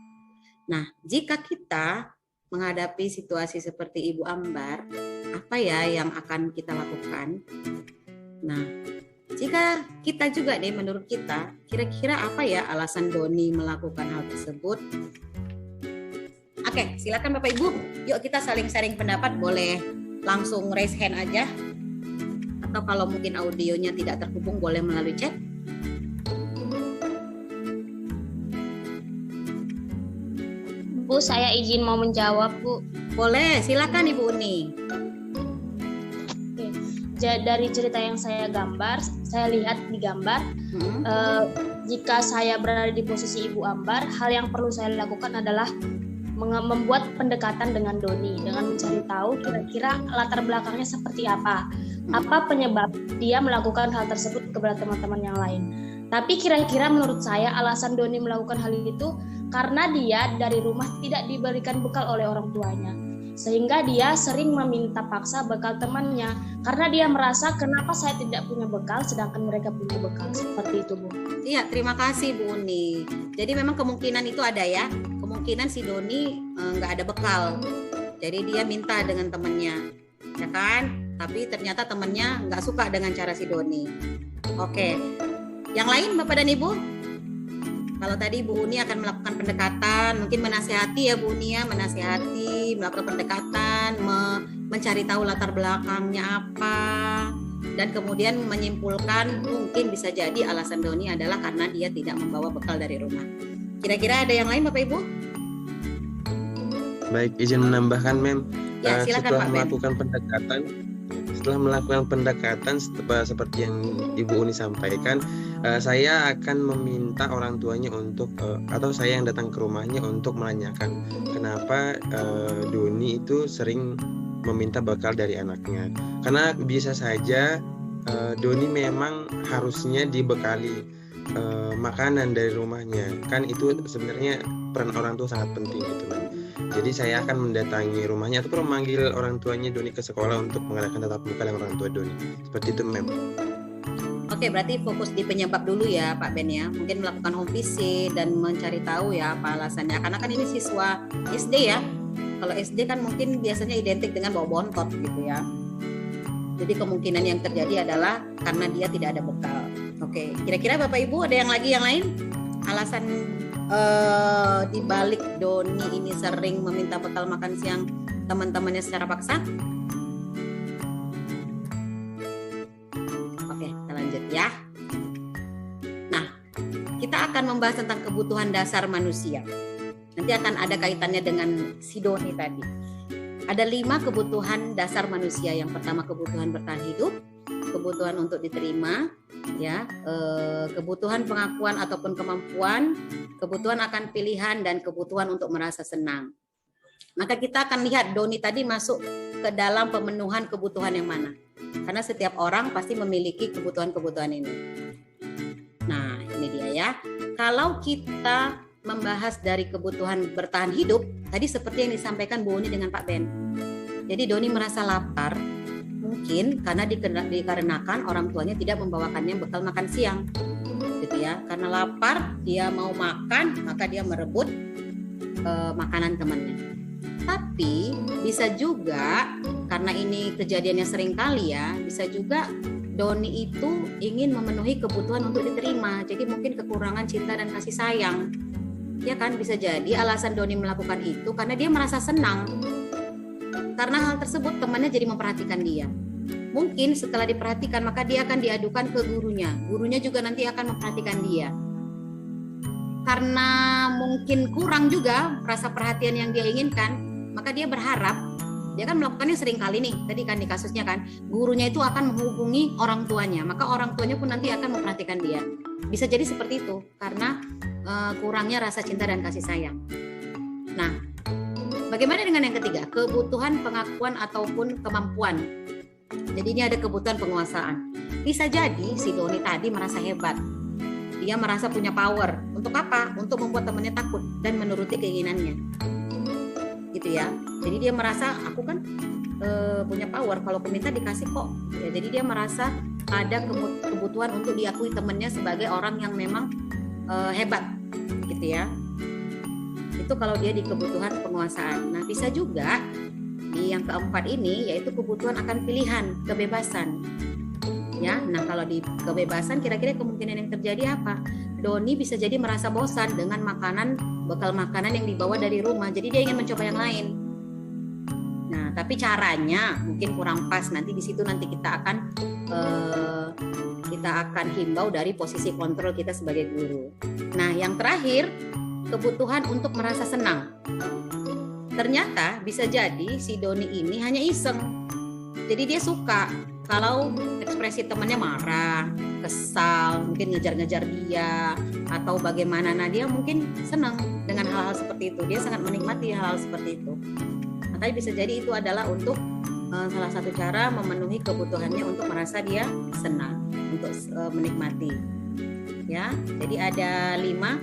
Nah, jika kita menghadapi situasi seperti Ibu Ambar, apa ya yang akan kita lakukan? Nah, jika kita juga deh, menurut kita, kira-kira apa ya alasan Doni melakukan hal tersebut? Oke, silakan Bapak Ibu. Yuk kita saling sharing pendapat, boleh langsung raise hand aja. Atau kalau mungkin audionya tidak terhubung, boleh melalui chat. Bu, saya izin mau menjawab, Bu. Boleh, silakan Ibu Uni. Oke. Dari cerita yang saya gambar, saya lihat di gambar, jika saya berada di posisi Ibu Ambar, hal yang perlu saya lakukan adalah membuat pendekatan dengan Doni, dengan mencari tahu kira-kira latar belakangnya seperti apa penyebab dia melakukan hal tersebut kepada teman-teman yang lain. Tapi kira-kira menurut saya alasan Doni melakukan hal itu karena dia dari rumah tidak diberikan bekal oleh orang tuanya. Sehingga dia sering meminta paksa bekal temannya karena dia merasa kenapa saya tidak punya bekal sedangkan mereka punya bekal. Seperti itu, Bu. Iya, terima kasih Bu Uni. Jadi memang kemungkinan itu ada ya. Kemungkinan si Doni nggak ada bekal. Jadi dia minta dengan temannya, ya kan? Tapi ternyata temannya nggak suka dengan cara si Doni. Oke. Yang lain Bapak dan Ibu? Kalau tadi Bu Uni akan melakukan pendekatan, mungkin menasihati ya Bu Uni ya, menasihati, melakukan pendekatan, mencari tahu latar belakangnya apa, dan kemudian menyimpulkan mungkin bisa jadi alasan Doni adalah karena dia tidak membawa bekal dari rumah. Kira-kira ada yang lain Bapak Ibu? Baik, izin menambahkan Mem. Ya, silakan, setelah Pak Ben. melakukan pendekatan, setelah melakukan pendekatan seperti yang Ibu Uni sampaikan, saya akan meminta orang tuanya untuk atau saya yang datang ke rumahnya untuk menanyakan kenapa Doni itu sering meminta bekal dari anaknya. Karena bisa saja Doni memang harusnya dibekali makanan dari rumahnya. Kan itu sebenarnya peran orang tua sangat penting gitu kan. Jadi saya akan mendatangi rumahnya atau memanggil orang tuanya Doni ke sekolah untuk mengadakan tatap muka dengan orang tua Doni. Seperti itu, Mem. Oke, berarti fokus di penyebab dulu ya Pak Ben ya. Mungkin melakukan home visit dan mencari tahu ya apa alasannya. Karena kan ini siswa SD ya. Kalau SD kan mungkin biasanya identik dengan bawa bontot gitu ya. Jadi kemungkinan yang terjadi adalah karena dia tidak ada bekal. Oke, kira-kira Bapak Ibu ada yang lain? Alasan di balik Doni ini sering meminta bekal makan siang teman-temannya secara paksa? Oke, kita lanjut ya. Nah, kita akan membahas tentang kebutuhan dasar manusia. Nanti akan ada kaitannya dengan si Doni tadi. Ada 5 kebutuhan dasar manusia. Yang pertama kebutuhan bertahan hidup, kebutuhan untuk diterima, ya, kebutuhan pengakuan ataupun kemampuan, kebutuhan akan pilihan, dan kebutuhan untuk merasa senang. Maka kita akan lihat Doni tadi masuk ke dalam pemenuhan kebutuhan yang mana. Karena setiap orang pasti memiliki kebutuhan-kebutuhan ini. Nah, ini dia ya. Kalau kita membahas dari kebutuhan bertahan hidup, tadi seperti yang disampaikan Bu Uni dengan Pak Ben. Jadi Doni merasa lapar, mungkin karena dikarenakan orang tuanya tidak membawakannya bekal makan siang, gitu ya. Karena lapar, dia mau makan, maka dia merebut makanan temannya. Tapi bisa juga karena ini kejadiannya sering kali ya, bisa juga Doni itu ingin memenuhi kebutuhan untuk diterima. Jadi mungkin kekurangan cinta dan kasih sayang. Ya kan, bisa jadi alasan Doni melakukan itu karena dia merasa senang. Karena hal tersebut temannya jadi memperhatikan dia. Mungkin setelah diperhatikan maka dia akan diadukan ke gurunya. Gurunya juga nanti akan memperhatikan dia. Karena mungkin kurang juga rasa perhatian yang dia inginkan, maka dia berharap, dia kan melakukannya sering kali nih, tadi kan di kasusnya kan, gurunya itu akan menghubungi orang tuanya, maka orang tuanya pun nanti akan memperhatikan dia. Bisa jadi seperti itu, karena kurangnya rasa cinta dan kasih sayang. Nah, bagaimana dengan yang ketiga? Kebutuhan pengakuan ataupun kemampuan. Jadi ini ada kebutuhan penguasaan. Bisa jadi si Doni tadi merasa hebat. Dia merasa punya power. Untuk apa? Untuk membuat temannya takut dan menuruti keinginannya. Gitu ya. Jadi dia merasa aku kan punya power. Kalau aku minta dikasih kok. Ya, jadi dia merasa ada kebutuhan untuk diakui temannya sebagai orang yang memang hebat, gitu ya. Itu kalau dia di kebutuhan penguasaan. Nah, bisa juga di yang keempat ini yaitu kebutuhan akan pilihan, kebebasan. Ya, nah kalau di kebebasan kira-kira kemungkinan yang terjadi apa? Doni bisa jadi merasa bosan dengan bekal makanan yang dibawa dari rumah. Jadi dia ingin mencoba yang lain. Nah, tapi caranya mungkin kurang pas. Nanti di situ nanti kita akan himbau dari posisi kontrol kita sebagai guru. Nah, yang terakhir, kebutuhan untuk merasa senang. Ternyata bisa jadi si Doni ini hanya iseng. Jadi dia suka kalau ekspresi temannya marah, kesal, mungkin ngejar-ngejar dia atau bagaimana. Nah, dia mungkin senang dengan hal-hal seperti itu. Dia sangat menikmati hal-hal seperti itu. Makanya bisa jadi itu adalah untuk salah satu cara memenuhi kebutuhannya untuk merasa dia senang, untuk menikmati. Ya, jadi ada 5.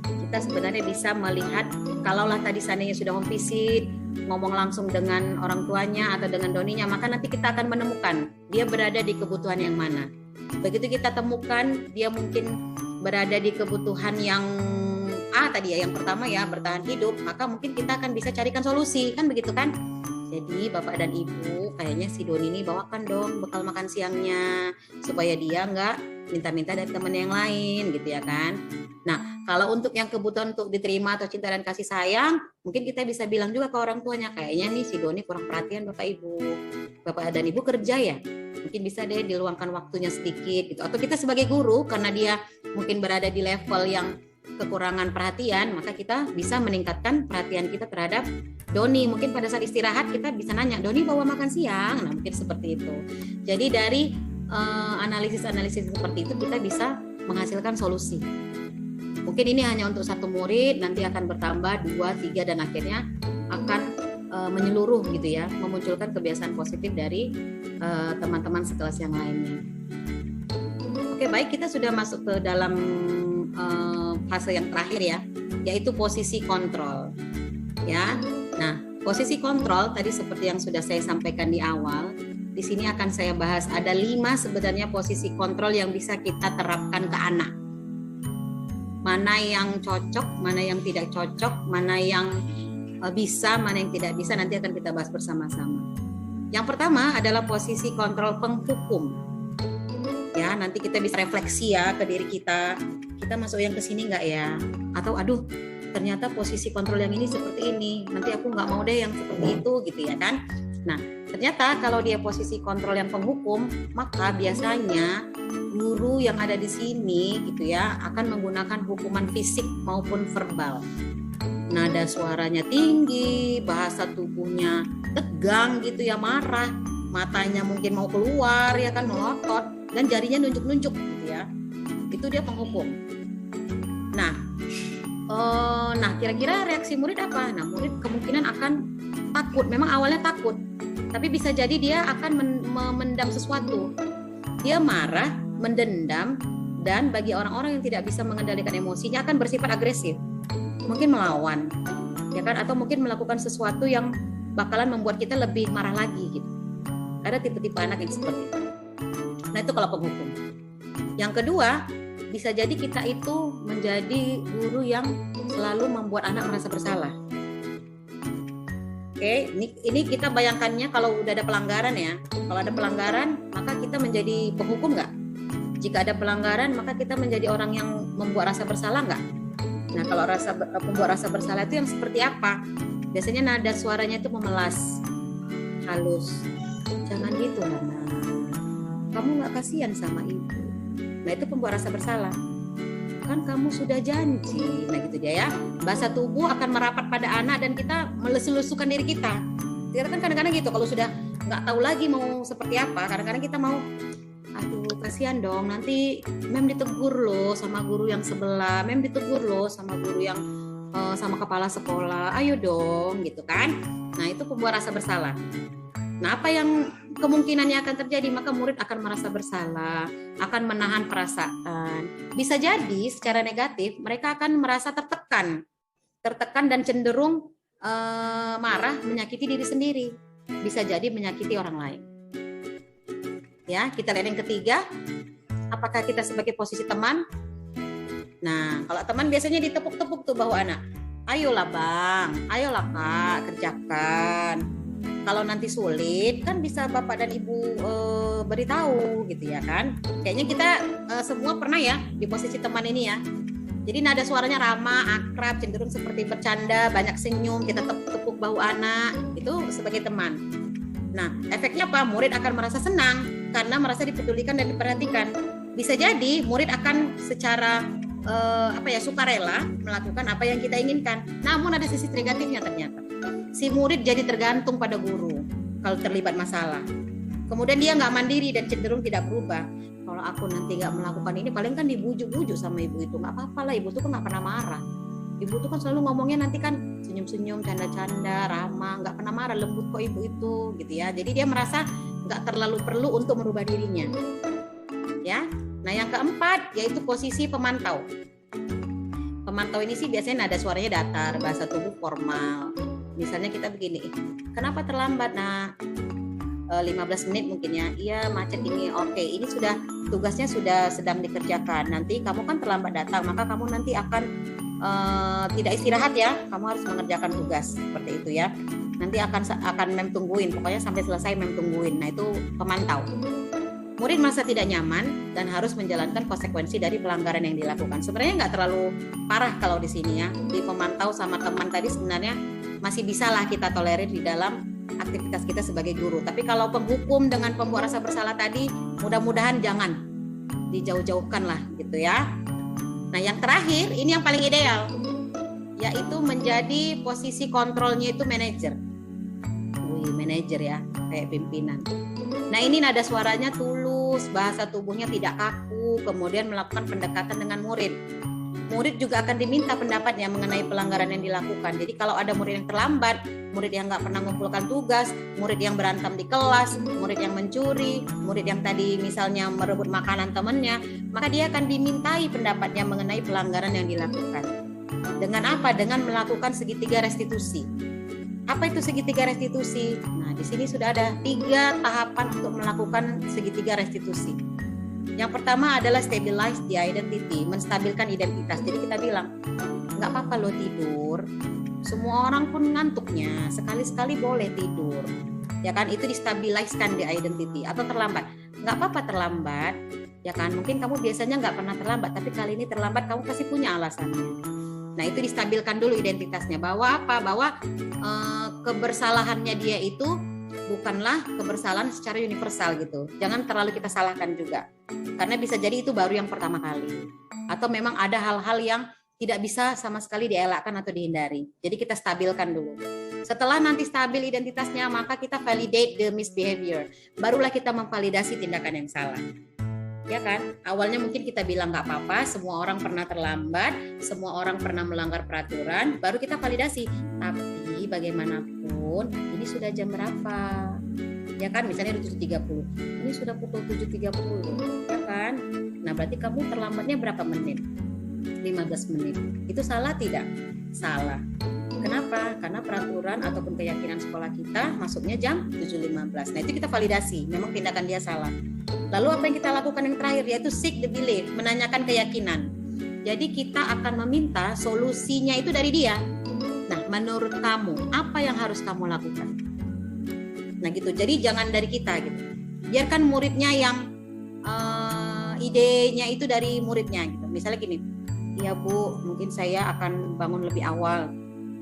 Kita sebenarnya bisa melihat, kalaulah tadi seandainya sudah home visit, ngomong langsung dengan orang tuanya atau dengan Doninya, maka nanti kita akan menemukan dia berada di kebutuhan yang mana. Begitu kita temukan dia mungkin berada di kebutuhan yang A tadi ya, yang pertama ya, bertahan hidup, maka mungkin kita akan bisa carikan solusi, kan begitu kan? Jadi Bapak dan Ibu, kayaknya si Doni ini bawakan dong bekal makan siangnya supaya dia nggak minta-minta dari teman yang lain gitu ya kan. Nah, kalau untuk yang kebutuhan untuk diterima atau cinta dan kasih sayang, mungkin kita bisa bilang juga ke orang tuanya, kayaknya nih si Doni kurang perhatian Bapak Ibu. Bapak dan Ibu kerja ya, mungkin bisa deh diluangkan waktunya sedikit gitu. Atau kita sebagai guru, karena dia mungkin berada di level yang kekurangan perhatian, maka kita bisa meningkatkan perhatian kita terhadap Doni. Mungkin pada saat istirahat kita bisa nanya, Doni bawa makan siang? Nah, mungkin seperti itu. Jadi dari analisis-analisis seperti itu kita bisa menghasilkan solusi. Mungkin ini hanya untuk satu murid, nanti akan bertambah 2, 3 dan akhirnya akan menyeluruh gitu ya, memunculkan kebiasaan positif dari teman-teman sekelas yang lainnya. Oke, baik, kita sudah masuk ke dalam fase yang terakhir ya, yaitu posisi kontrol. Ya. Nah, posisi kontrol tadi seperti yang sudah saya sampaikan di awal, di sini akan saya bahas ada 5 sebenarnya posisi kontrol yang bisa kita terapkan ke anak. Mana yang cocok, mana yang tidak cocok, mana yang bisa, mana yang tidak bisa, nanti akan kita bahas bersama-sama. Yang pertama adalah posisi kontrol penghukum. Ya, nanti kita bisa refleksi ya ke diri kita masuk yang ke sini nggak ya? Atau aduh, ternyata posisi kontrol yang ini seperti ini, nanti aku nggak mau deh yang seperti itu gitu ya kan? Nah, ternyata kalau dia posisi kontrol yang penghukum, maka biasanya guru yang ada di sini gitu ya akan menggunakan hukuman fisik maupun verbal. Nada suaranya tinggi, bahasa tubuhnya tegang gitu ya, marah, matanya mungkin mau keluar ya kan, melotot, dan jarinya nunjuk-nunjuk gitu ya. Itu dia penghukum. Nah, kira-kira reaksi murid apa? Nah, murid kemungkinan akan takut. Memang awalnya takut, tapi bisa jadi dia akan memendam sesuatu. Dia marah, mendendam, dan bagi orang-orang yang tidak bisa mengendalikan emosinya akan bersifat agresif. Mungkin melawan, ya kan? Atau mungkin melakukan sesuatu yang bakalan membuat kita lebih marah lagi gitu. Ada tipe-tipe anak yang seperti itu. Nah, itu kalau penghukum. Yang kedua, bisa jadi kita itu menjadi guru yang selalu membuat anak merasa bersalah. Oke, ini kita bayangkannya kalau udah ada pelanggaran ya. Kalau ada pelanggaran, maka kita menjadi penghukum nggak? Jika ada pelanggaran, maka kita menjadi orang yang membuat rasa bersalah nggak? Nah, kalau membuat rasa bersalah itu yang seperti apa? Biasanya nada suaranya itu memelas, halus. Jangan gitu, Nana. Kamu nggak kasihan sama ibu. Nah, itu pembuat rasa bersalah. Kan kamu sudah janji. Nah, gitu dia ya. Bahasa tubuh akan merapat pada anak dan kita melus-lusukan diri kita. Kita kan kadang-kadang gitu, kalau sudah nggak tahu lagi mau seperti apa, kadang-kadang kita mau, aduh kasihan dong, nanti mem ditegur loh sama guru yang sebelah, mem ditegur loh sama guru yang sama kepala sekolah, ayo dong gitu kan. Nah, itu pembuat rasa bersalah. Nah, apa yang kemungkinannya akan terjadi? Maka murid akan merasa bersalah, akan menahan perasaan. Bisa jadi secara negatif mereka akan merasa tertekan dan cenderung marah, menyakiti diri sendiri. Bisa jadi menyakiti orang lain. Ya, kita lihat yang ketiga. Apakah kita sebagai posisi teman? Nah, kalau teman biasanya ditepuk-tepuk tuh bahu anak. Ayolah bang, ayolah kak, kerjakan. Kalau nanti sulit kan bisa bapak dan ibu beritahu gitu ya kan. Kayaknya kita semua pernah ya di posisi teman ini ya. Jadi nada suaranya ramah, akrab, cenderung seperti bercanda, banyak senyum, kita tepuk bahu anak, itu sebagai teman. Nah, efeknya apa? Murid akan merasa senang karena merasa dipedulikan dan diperhatikan. Bisa jadi murid akan secara sukarela melakukan apa yang kita inginkan. Namun ada sisi negatifnya ternyata. Si murid jadi tergantung pada guru kalau terlibat masalah. Kemudian dia nggak mandiri dan cenderung tidak berubah. Kalau aku nanti nggak melakukan ini, paling kan dibujuk-bujuk sama ibu itu. Nggak apa-apa lah, ibu tuh kan nggak pernah marah. Ibu tuh kan selalu ngomongnya nanti kan senyum-senyum, canda-canda, ramah, nggak pernah marah, lembut kok ibu itu, gitu ya. Jadi dia merasa nggak terlalu perlu untuk merubah dirinya. Ya. Nah, yang keempat yaitu posisi pemantau. Pemantau ini sih biasanya nada suaranya datar, bahasa tubuh formal. Misalnya kita begini, kenapa terlambat? Nah, 15 menit mungkin ya. Iya, macet ini. Oke, ini sudah tugasnya sudah sedang dikerjakan. Nanti kamu kan terlambat datang, maka kamu nanti akan tidak istirahat ya. Kamu harus mengerjakan tugas seperti itu ya. Nanti akan mem tungguin. Pokoknya sampai selesai mem tungguin. Nah, itu pemantau. Murid merasa tidak nyaman dan harus menjalankan konsekuensi dari pelanggaran yang dilakukan. Sebenarnya nggak terlalu parah kalau di sini ya. Di pemantau sama teman tadi sebenarnya masih bisalah kita tolerir di dalam aktivitas kita sebagai guru. Tapi kalau penghukum dengan pembuat rasa bersalah tadi, mudah-mudahan jangan dijauh-jauhkan lah gitu ya. Nah, yang terakhir ini yang paling ideal, yaitu menjadi posisi kontrolnya itu manajer. Wih, manajer ya, kayak pimpinan. Nah, ini nada suaranya tulus, bahasa tubuhnya tidak kaku, kemudian melakukan pendekatan dengan murid. Murid juga akan diminta pendapatnya mengenai pelanggaran yang dilakukan. Jadi kalau ada murid yang terlambat, murid yang nggak pernah mengumpulkan tugas, murid yang berantem di kelas, murid yang mencuri, murid yang tadi misalnya merebut makanan temannya, maka dia akan dimintai pendapatnya mengenai pelanggaran yang dilakukan. Dengan apa? Dengan melakukan segitiga restitusi. Apa itu segitiga restitusi? Nah, di sini sudah ada 3 tahapan untuk melakukan segitiga restitusi. Yang pertama adalah stabilize the identity, menstabilkan identitas. Jadi kita bilang, nggak apa-apa lo tidur, semua orang pun ngantuknya, sekali-sekali boleh tidur. Ya kan, itu distabiliskan the identity. Atau terlambat, nggak apa-apa terlambat, ya kan, mungkin kamu biasanya nggak pernah terlambat, tapi kali ini terlambat kamu pasti punya alasannya. Nah, itu distabilkan dulu identitasnya, bahwa apa? Bahwa kebersalahannya dia itu bukanlah kebersalahan secara universal gitu. Jangan terlalu kita salahkan juga. Karena bisa jadi itu baru yang pertama kali. Atau memang ada hal-hal yang tidak bisa sama sekali dielakkan atau dihindari. Jadi kita stabilkan dulu. Setelah nanti stabil identitasnya, maka kita validate the misbehavior. Barulah kita memvalidasi tindakan yang salah. Ya kan? Awalnya mungkin kita bilang nggak apa-apa, semua orang pernah terlambat, semua orang pernah melanggar peraturan, baru kita validasi. Tapi bagaimanapun, ini sudah jam berapa? Ya kan, misalnya 7.30. Ini sudah pukul 7.30, ya kan? Nah, berarti kamu terlambatnya berapa menit? 15 menit. Itu salah tidak? Salah. Kenapa? Karena peraturan ataupun keyakinan sekolah kita masuknya jam 7.15. Nah, itu kita validasi, memang tindakan dia salah. Lalu apa yang kita lakukan yang terakhir, yaitu seek the belief, menanyakan keyakinan. Jadi kita akan meminta solusinya itu dari dia. Nah, menurut kamu, apa yang harus kamu lakukan? Nah gitu, jadi jangan dari kita gitu. Biarkan muridnya yang idenya itu dari muridnya gitu. Misalnya gini, iya Bu, mungkin saya akan bangun lebih awal.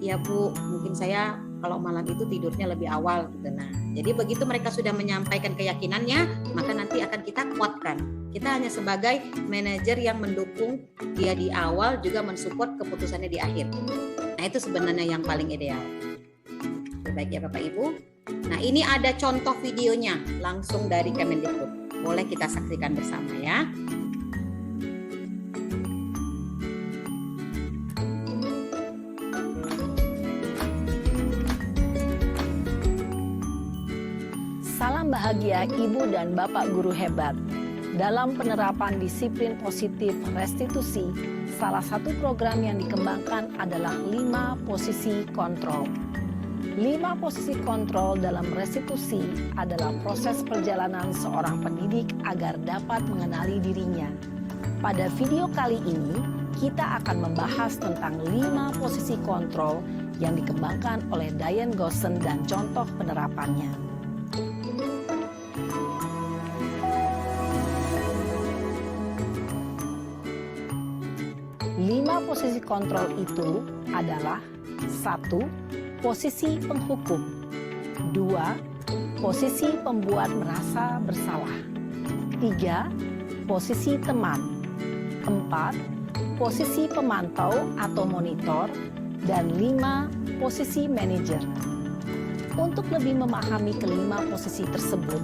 Iya Bu, mungkin saya kalau malam itu tidurnya lebih awal gitu. Nah, jadi begitu mereka sudah menyampaikan keyakinannya, maka nanti akan kita kuatkan. Kita hanya sebagai manajer yang mendukung dia di awal, juga mensupport keputusannya di akhir. Nah, itu sebenarnya yang paling ideal. Baik ya Bapak Ibu. Nah, ini ada contoh videonya langsung dari Kemendikbud. Boleh kita saksikan bersama ya. Salam bahagia Ibu dan Bapak guru hebat. Dalam penerapan disiplin positif restitusi, salah satu program yang dikembangkan adalah 5 posisi kontrol. 5 posisi kontrol dalam restitusi adalah proses perjalanan seorang pendidik agar dapat mengenali dirinya. Pada video kali ini, kita akan membahas tentang 5 posisi kontrol yang dikembangkan oleh Diane Gosson dan contoh penerapannya. 5 posisi kontrol itu adalah 1. Posisi penghukum. 2. Posisi pembuat merasa bersalah. 3. Posisi teman. 4. Posisi pemantau atau monitor. Dan 5. Posisi manajer. Untuk lebih memahami kelima posisi tersebut,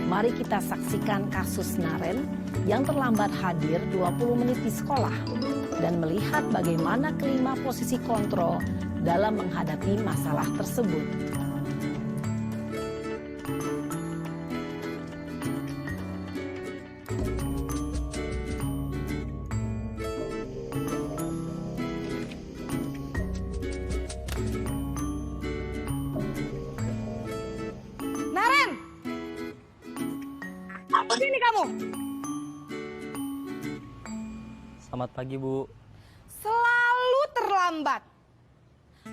mari kita saksikan kasus Naren yang terlambat hadir 20 menit di sekolah dan melihat bagaimana kelima posisi kontrol dalam menghadapi masalah tersebut. Naren! Sini kamu! Selamat pagi, Bu. Selalu terlambat.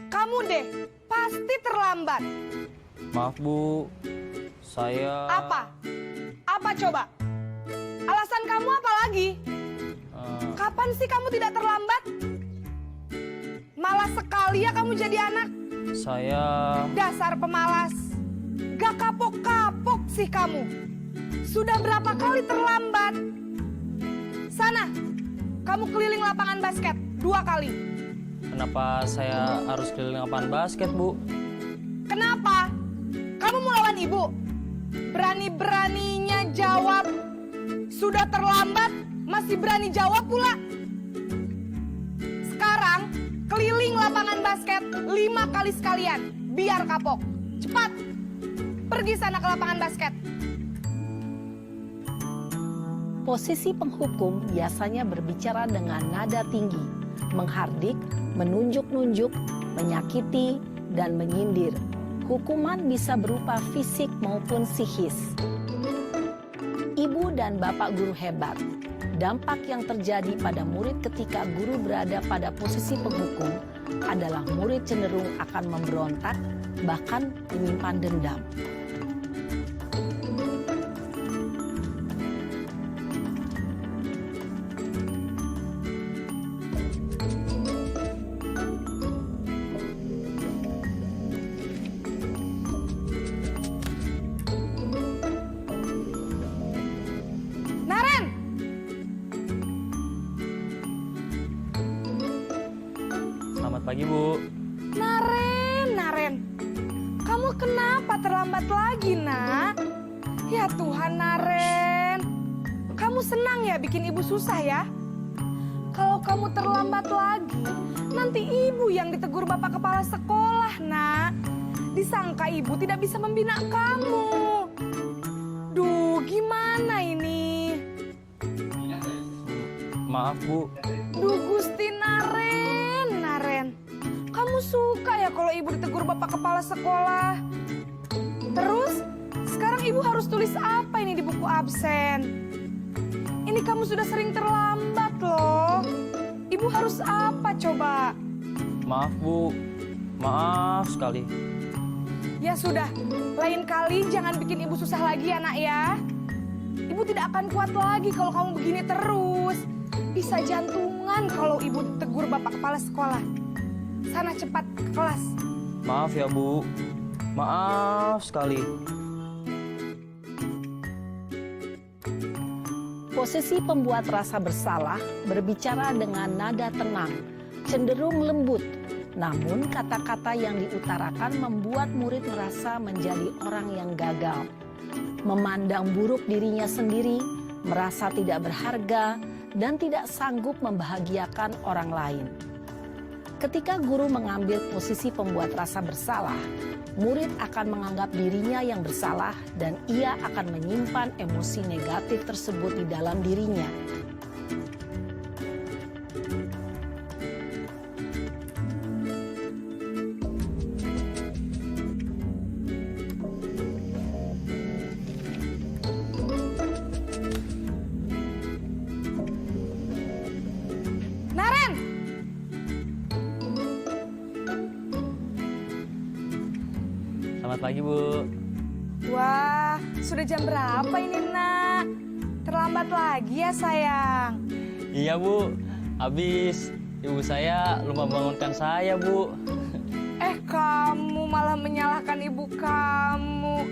Kamu deh, pasti terlambat. Maaf, Bu. Saya... Apa? Apa coba? Alasan kamu apa lagi? Kapan sih kamu tidak terlambat? Malas sekali ya kamu jadi anak. Saya... Dasar pemalas. Gak kapok-kapok sih kamu. Sudah berapa kali terlambat? Sana, kamu keliling lapangan basket 2 kali. Kenapa saya harus keliling lapangan basket, Bu? Kenapa? Kamu mau lawan ibu? Berani-beraninya jawab. Sudah terlambat, masih berani jawab pula. Sekarang, keliling lapangan basket 5 kali sekalian. Biar kapok. Cepat, pergi sana ke lapangan basket. Posisi penghukum biasanya berbicara dengan nada tinggi, menghardik, menunjuk-nunjuk, menyakiti, dan menyindir. Hukuman bisa berupa fisik maupun psikis. Ibu dan bapak guru hebat. Dampak yang terjadi pada murid ketika guru berada pada posisi penghukum adalah murid cenderung akan memberontak, bahkan menyimpan dendam. Naren, Selamat pagi, Bu. Naren. Kamu kenapa terlambat lagi, nak? Ya Tuhan, Naren. Kamu senang ya bikin ibu susah ya? Kalau kamu terlambat lagi, nanti ibu yang ditegur bapak kepala sekolah, nak. Disangka ibu tidak bisa membina kamu. Duh, gimana ini? Maaf, Bu. Duh, Gusti Naren. Kamu suka ya kalau ibu ditegur bapak kepala sekolah? Terus, sekarang ibu harus tulis apa ini di buku absen? Ini kamu sudah sering terlambat loh. Ibu harus apa coba? Maaf, Bu. Maaf sekali. Ya sudah, lain kali jangan bikin ibu susah lagi ya, nak ya. Ibu tidak akan kuat lagi kalau kamu begini terus. Bisa jantungan kalau ibu tegur bapak kepala sekolah. Sana cepat ke kelas. Maaf ya, Bu. Maaf sekali. Posisi pembuat rasa bersalah berbicara dengan nada tenang, cenderung lembut. Namun kata-kata yang diutarakan membuat murid merasa menjadi orang yang gagal. Memandang buruk dirinya sendiri, merasa tidak berharga, dan tidak sanggup membahagiakan orang lain. Ketika guru mengambil posisi pembuat rasa bersalah, murid akan menganggap dirinya yang bersalah dan ia akan menyimpan emosi negatif tersebut di dalam dirinya. Naren! Selamat pagi, Bu. Wah, sudah jam berapa ini, nak? Terlambat lagi ya, sayang. Iya, Bu. Habis ibu saya lupa bangunkan saya, Bu. Kamu malah menyalahkan ibu kamu.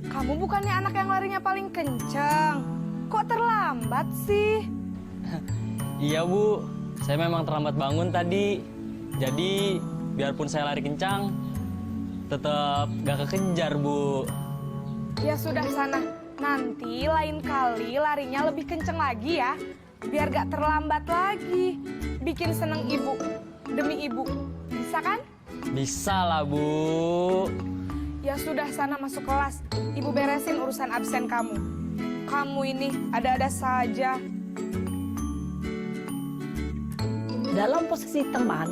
Kamu bukannya anak yang larinya paling kenceng. Kok terlambat sih? Iya, Bu. Saya memang terlambat bangun tadi. Jadi, biarpun saya lari kencang, tetap gak kekejar, Bu. Ya sudah sana. Nanti lain kali larinya lebih kenceng lagi ya. Biar gak terlambat lagi. Bikin seneng ibu. Demi ibu. Bisa kan? Bisa lah, Bu. Ya sudah sana masuk kelas. Ibu beresin urusan absen kamu. Kamu ini ada-ada saja. Dalam posisi teman,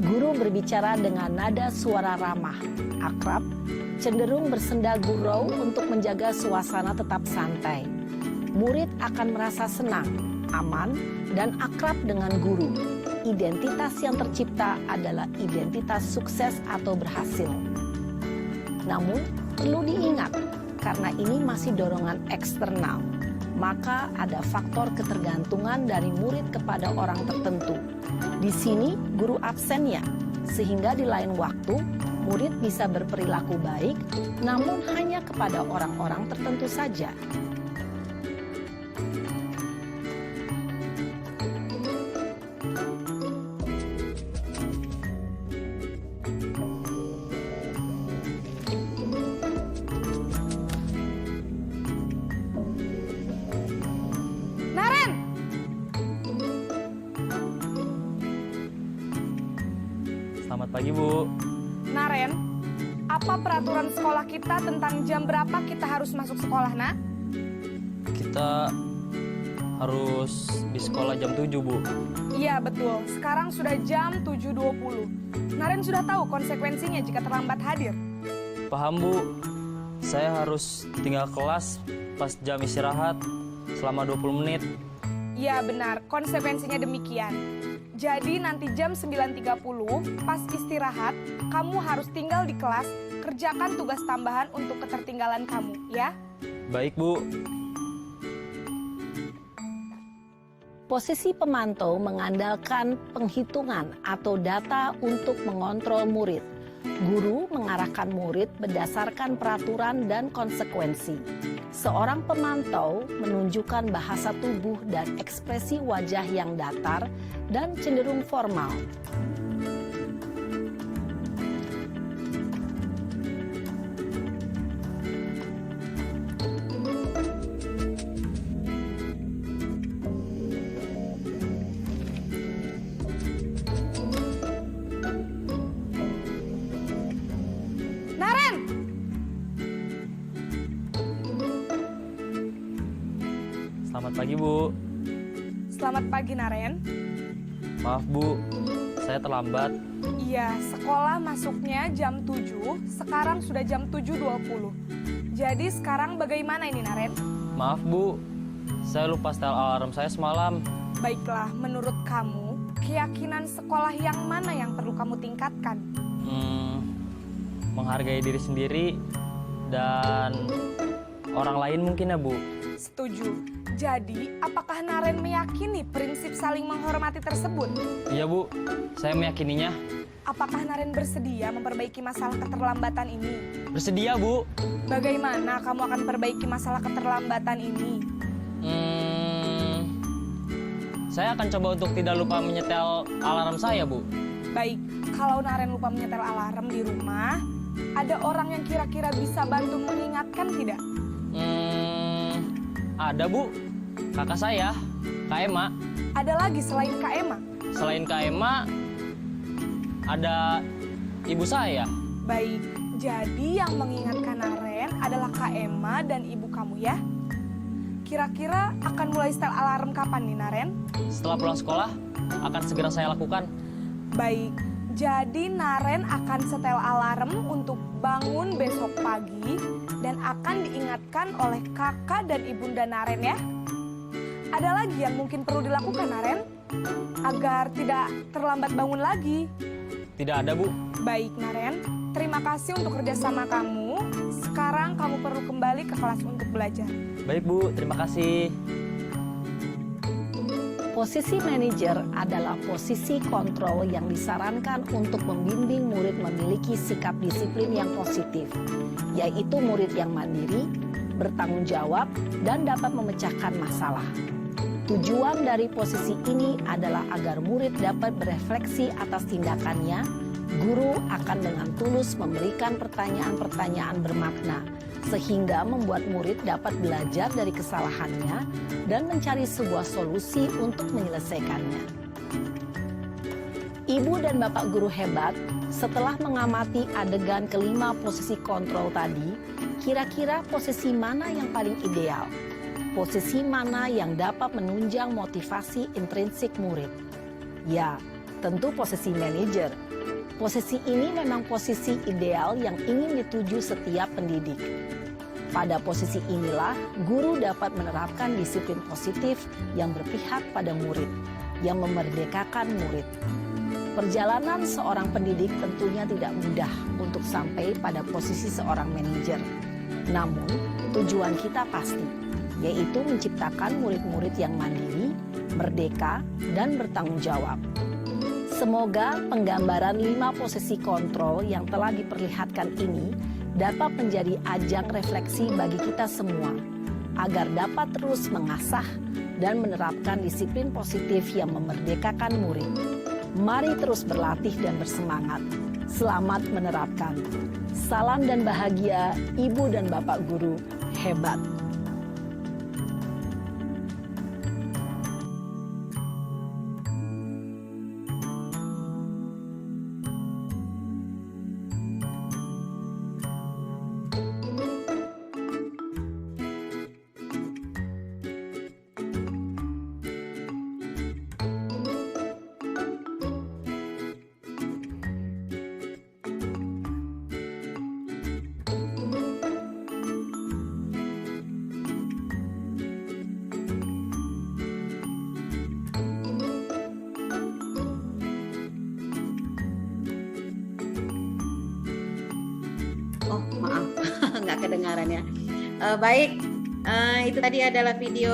guru berbicara dengan nada suara ramah, akrab, cenderung bersenda gurau untuk menjaga suasana tetap santai. Murid akan merasa senang, aman, dan akrab dengan guru. Identitas yang tercipta adalah identitas sukses atau berhasil. Namun, perlu diingat, karena ini masih dorongan eksternal, maka ada faktor ketergantungan dari murid kepada orang tertentu. Di sini, guru absennya, sehingga di lain waktu, murid bisa berperilaku baik, namun hanya kepada orang-orang tertentu saja. Selamat pagi, Bu. Naren, apa peraturan sekolah kita tentang jam berapa kita harus masuk sekolah, nak? Kita harus di sekolah jam 7, Bu. Iya, betul. Sekarang sudah jam 7.20. Naren sudah tahu konsekuensinya jika terlambat hadir. Paham, Bu. Saya harus tinggal kelas pas jam istirahat selama 20 menit. Iya, benar. Konsekuensinya demikian. Jadi nanti jam 9.30 pas istirahat, kamu harus tinggal di kelas, kerjakan tugas tambahan untuk ketertinggalan kamu, ya? Baik, Bu. Posisi pemantau mengandalkan penghitungan atau data untuk mengontrol murid. Guru mengarahkan murid berdasarkan peraturan dan konsekuensi. Seorang pemantau menunjukkan bahasa tubuh dan ekspresi wajah yang datar dan cenderung formal. Naren! Selamat pagi, Bu. Selamat pagi, Naren. Maaf, Bu. Saya terlambat. Iya, sekolah masuknya jam 7, sekarang sudah jam 7.20. Jadi sekarang bagaimana ini, Naren? Maaf, Bu. Saya lupa setel alarm saya semalam. Baiklah, menurut kamu, keyakinan sekolah yang mana yang perlu kamu tingkatkan? Menghargai diri sendiri dan orang lain mungkin ya, Bu. Setuju. Jadi, apakah Naren meyakini prinsip saling menghormati tersebut? Iya, Bu. Saya meyakininya. Apakah Naren bersedia memperbaiki masalah keterlambatan ini? Bersedia, Bu. Bagaimana kamu akan perbaiki masalah keterlambatan ini? Saya akan coba untuk tidak lupa menyetel alarm saya, Bu. Baik, kalau Naren lupa menyetel alarm di rumah, ada orang yang kira-kira bisa bantu mengingatkan tidak? Ada, Bu. Kakak saya, Kak Ema. Ada lagi selain Kak Ema? Selain Kak Ema, ada ibu saya. Baik, jadi yang mengingatkan Naren adalah Kak Ema dan ibu kamu ya? Kira-kira akan mulai setel alarm kapan nih, Naren? Setelah pulang sekolah, akan segera saya lakukan. Baik, jadi Naren akan setel alarm untuk bangun besok pagi dan akan diingatkan oleh kakak dan ibunda Naren ya. Ada lagi yang mungkin perlu dilakukan, Naren? Agar tidak terlambat bangun lagi. Tidak ada, Bu. Baik, Naren. Terima kasih untuk kerjasama kamu. Sekarang kamu perlu kembali ke kelas untuk belajar. Baik, Bu. Terima kasih. Posisi manajer adalah posisi kontrol yang disarankan untuk membimbing murid memiliki sikap disiplin yang positif, yaitu murid yang mandiri, bertanggung jawab, dan dapat memecahkan masalah. Tujuan dari posisi ini adalah agar murid dapat berefleksi atas tindakannya. Guru akan dengan tulus memberikan pertanyaan-pertanyaan bermakna, sehingga membuat murid dapat belajar dari kesalahannya dan mencari sebuah solusi untuk menyelesaikannya. Ibu dan bapak guru hebat, setelah mengamati adegan kelima posisi kontrol tadi, kira-kira posisi mana yang paling ideal? Posisi mana yang dapat menunjang motivasi intrinsik murid? Ya, tentu posisi manajer. Posisi ini memang posisi ideal yang ingin dituju setiap pendidik. Pada posisi inilah, guru dapat menerapkan disiplin positif yang berpihak pada murid, yang memerdekakan murid. Perjalanan seorang pendidik tentunya tidak mudah untuk sampai pada posisi seorang manajer. Namun, tujuan kita pasti, yaitu menciptakan murid-murid yang mandiri, merdeka, dan bertanggung jawab. Semoga penggambaran 5 posisi kontrol yang telah diperlihatkan ini dapat menjadi ajang refleksi bagi kita semua, agar dapat terus mengasah dan menerapkan disiplin positif yang memerdekakan murid. Mari terus berlatih dan bersemangat. Selamat menerapkan. Salam dan bahagia Ibu dan Bapak Guru hebat. Oh, maaf, nggak kedengaran ya. Baik, itu tadi adalah video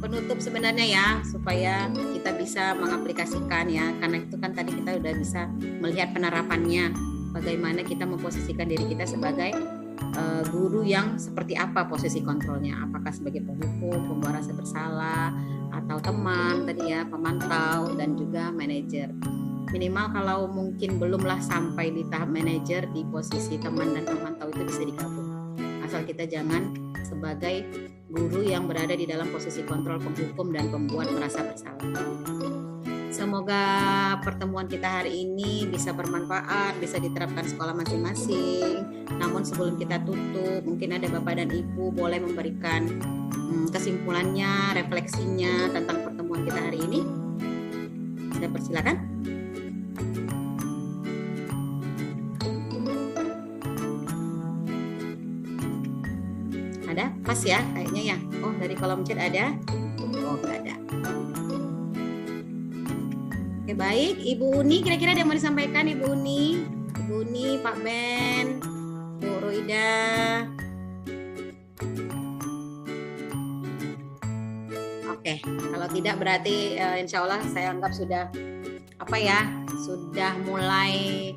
penutup sebenarnya ya, supaya kita bisa mengaplikasikan ya. Karena itu kan tadi kita udah bisa melihat penerapannya, bagaimana kita memposisikan diri kita sebagai guru yang seperti apa posisi kontrolnya. Apakah sebagai penghukum, pembawa rasa bersalah, atau teman tadi ya, pemantau, dan juga manajer. Minimal kalau mungkin belumlah sampai di tahap manajer, di posisi teman dan pemantau itu bisa digabung. Asal kita jangan sebagai guru yang berada di dalam posisi kontrol, penghukum, dan pembuat merasa bersalah. Semoga pertemuan kita hari ini bisa bermanfaat, bisa diterapkan sekolah masing-masing. Namun sebelum kita tutup, mungkin ada Bapak dan Ibu boleh memberikan kesimpulannya, refleksinya tentang pertemuan kita hari ini. Saya persilakan. Ada? Pas ya kayaknya ya. Oh, dari kolom chat ada? Oh, nggak ada. Oke, baik. Ibu Uni, kira-kira ada yang mau disampaikan Ibu Uni? Ibu Uni, Pak Ben, Bu Roida. Oke, kalau tidak berarti insya Allah saya anggap sudah sudah mulai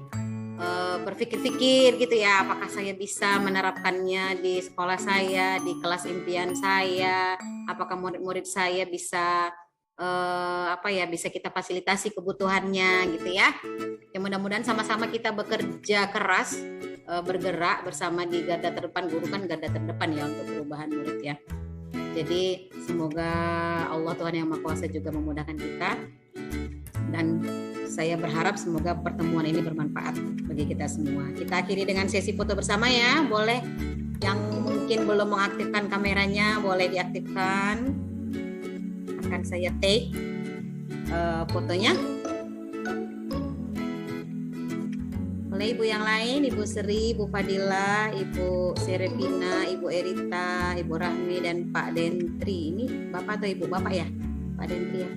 berpikir-pikir gitu ya, apakah saya bisa menerapkannya di sekolah saya, di kelas impian saya, apakah murid-murid saya bisa bisa kita fasilitasi kebutuhannya gitu ya. Ya mudah-mudahan sama-sama kita bekerja keras, bergerak bersama di garda terdepan. Guru kan garda terdepan ya untuk perubahan murid ya. Jadi semoga Allah Tuhan Yang Maha Kuasa juga memudahkan kita, dan saya berharap semoga pertemuan ini bermanfaat bagi kita semua. Kita akhiri dengan sesi foto bersama ya. Boleh yang mungkin belum mengaktifkan kameranya boleh diaktifkan. Akan saya take fotonya. Boleh Ibu yang lain, Ibu Sri, Ibu Fadila, Ibu Serepina, Ibu Erita, Ibu Rahmi, dan Pak Dentri. Ini Bapak atau Ibu? Bapak ya? Pak Dentri ya?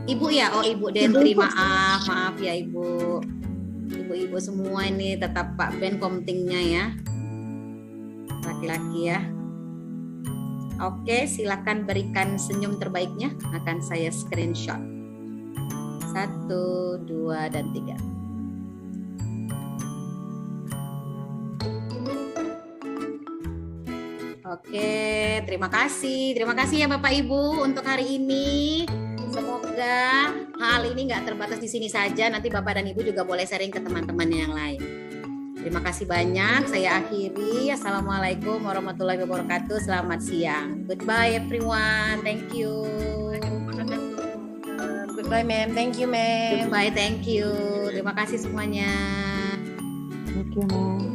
Ibu ya? Oh, Ibu Dentri, maaf ya Ibu. Ibu-ibu semua ini, tetap Pak Ben komtingnya ya. Laki-laki ya. Oke, silakan berikan senyum terbaiknya. Akan saya screenshot. 1, 2, dan 3. Oke, terima kasih. Terima kasih ya Bapak Ibu untuk hari ini. Semoga hal ini nggak terbatas di sini saja. Nanti Bapak dan Ibu juga boleh sharing ke teman-temannya yang lain. Terima kasih banyak. Saya akhiri. Assalamualaikum warahmatullahi wabarakatuh. Selamat siang. Goodbye everyone. Thank you. Goodbye, ma'am. Thank you, ma'am. Goodbye. Thank you. Terima kasih semuanya. Thank you, ma'am.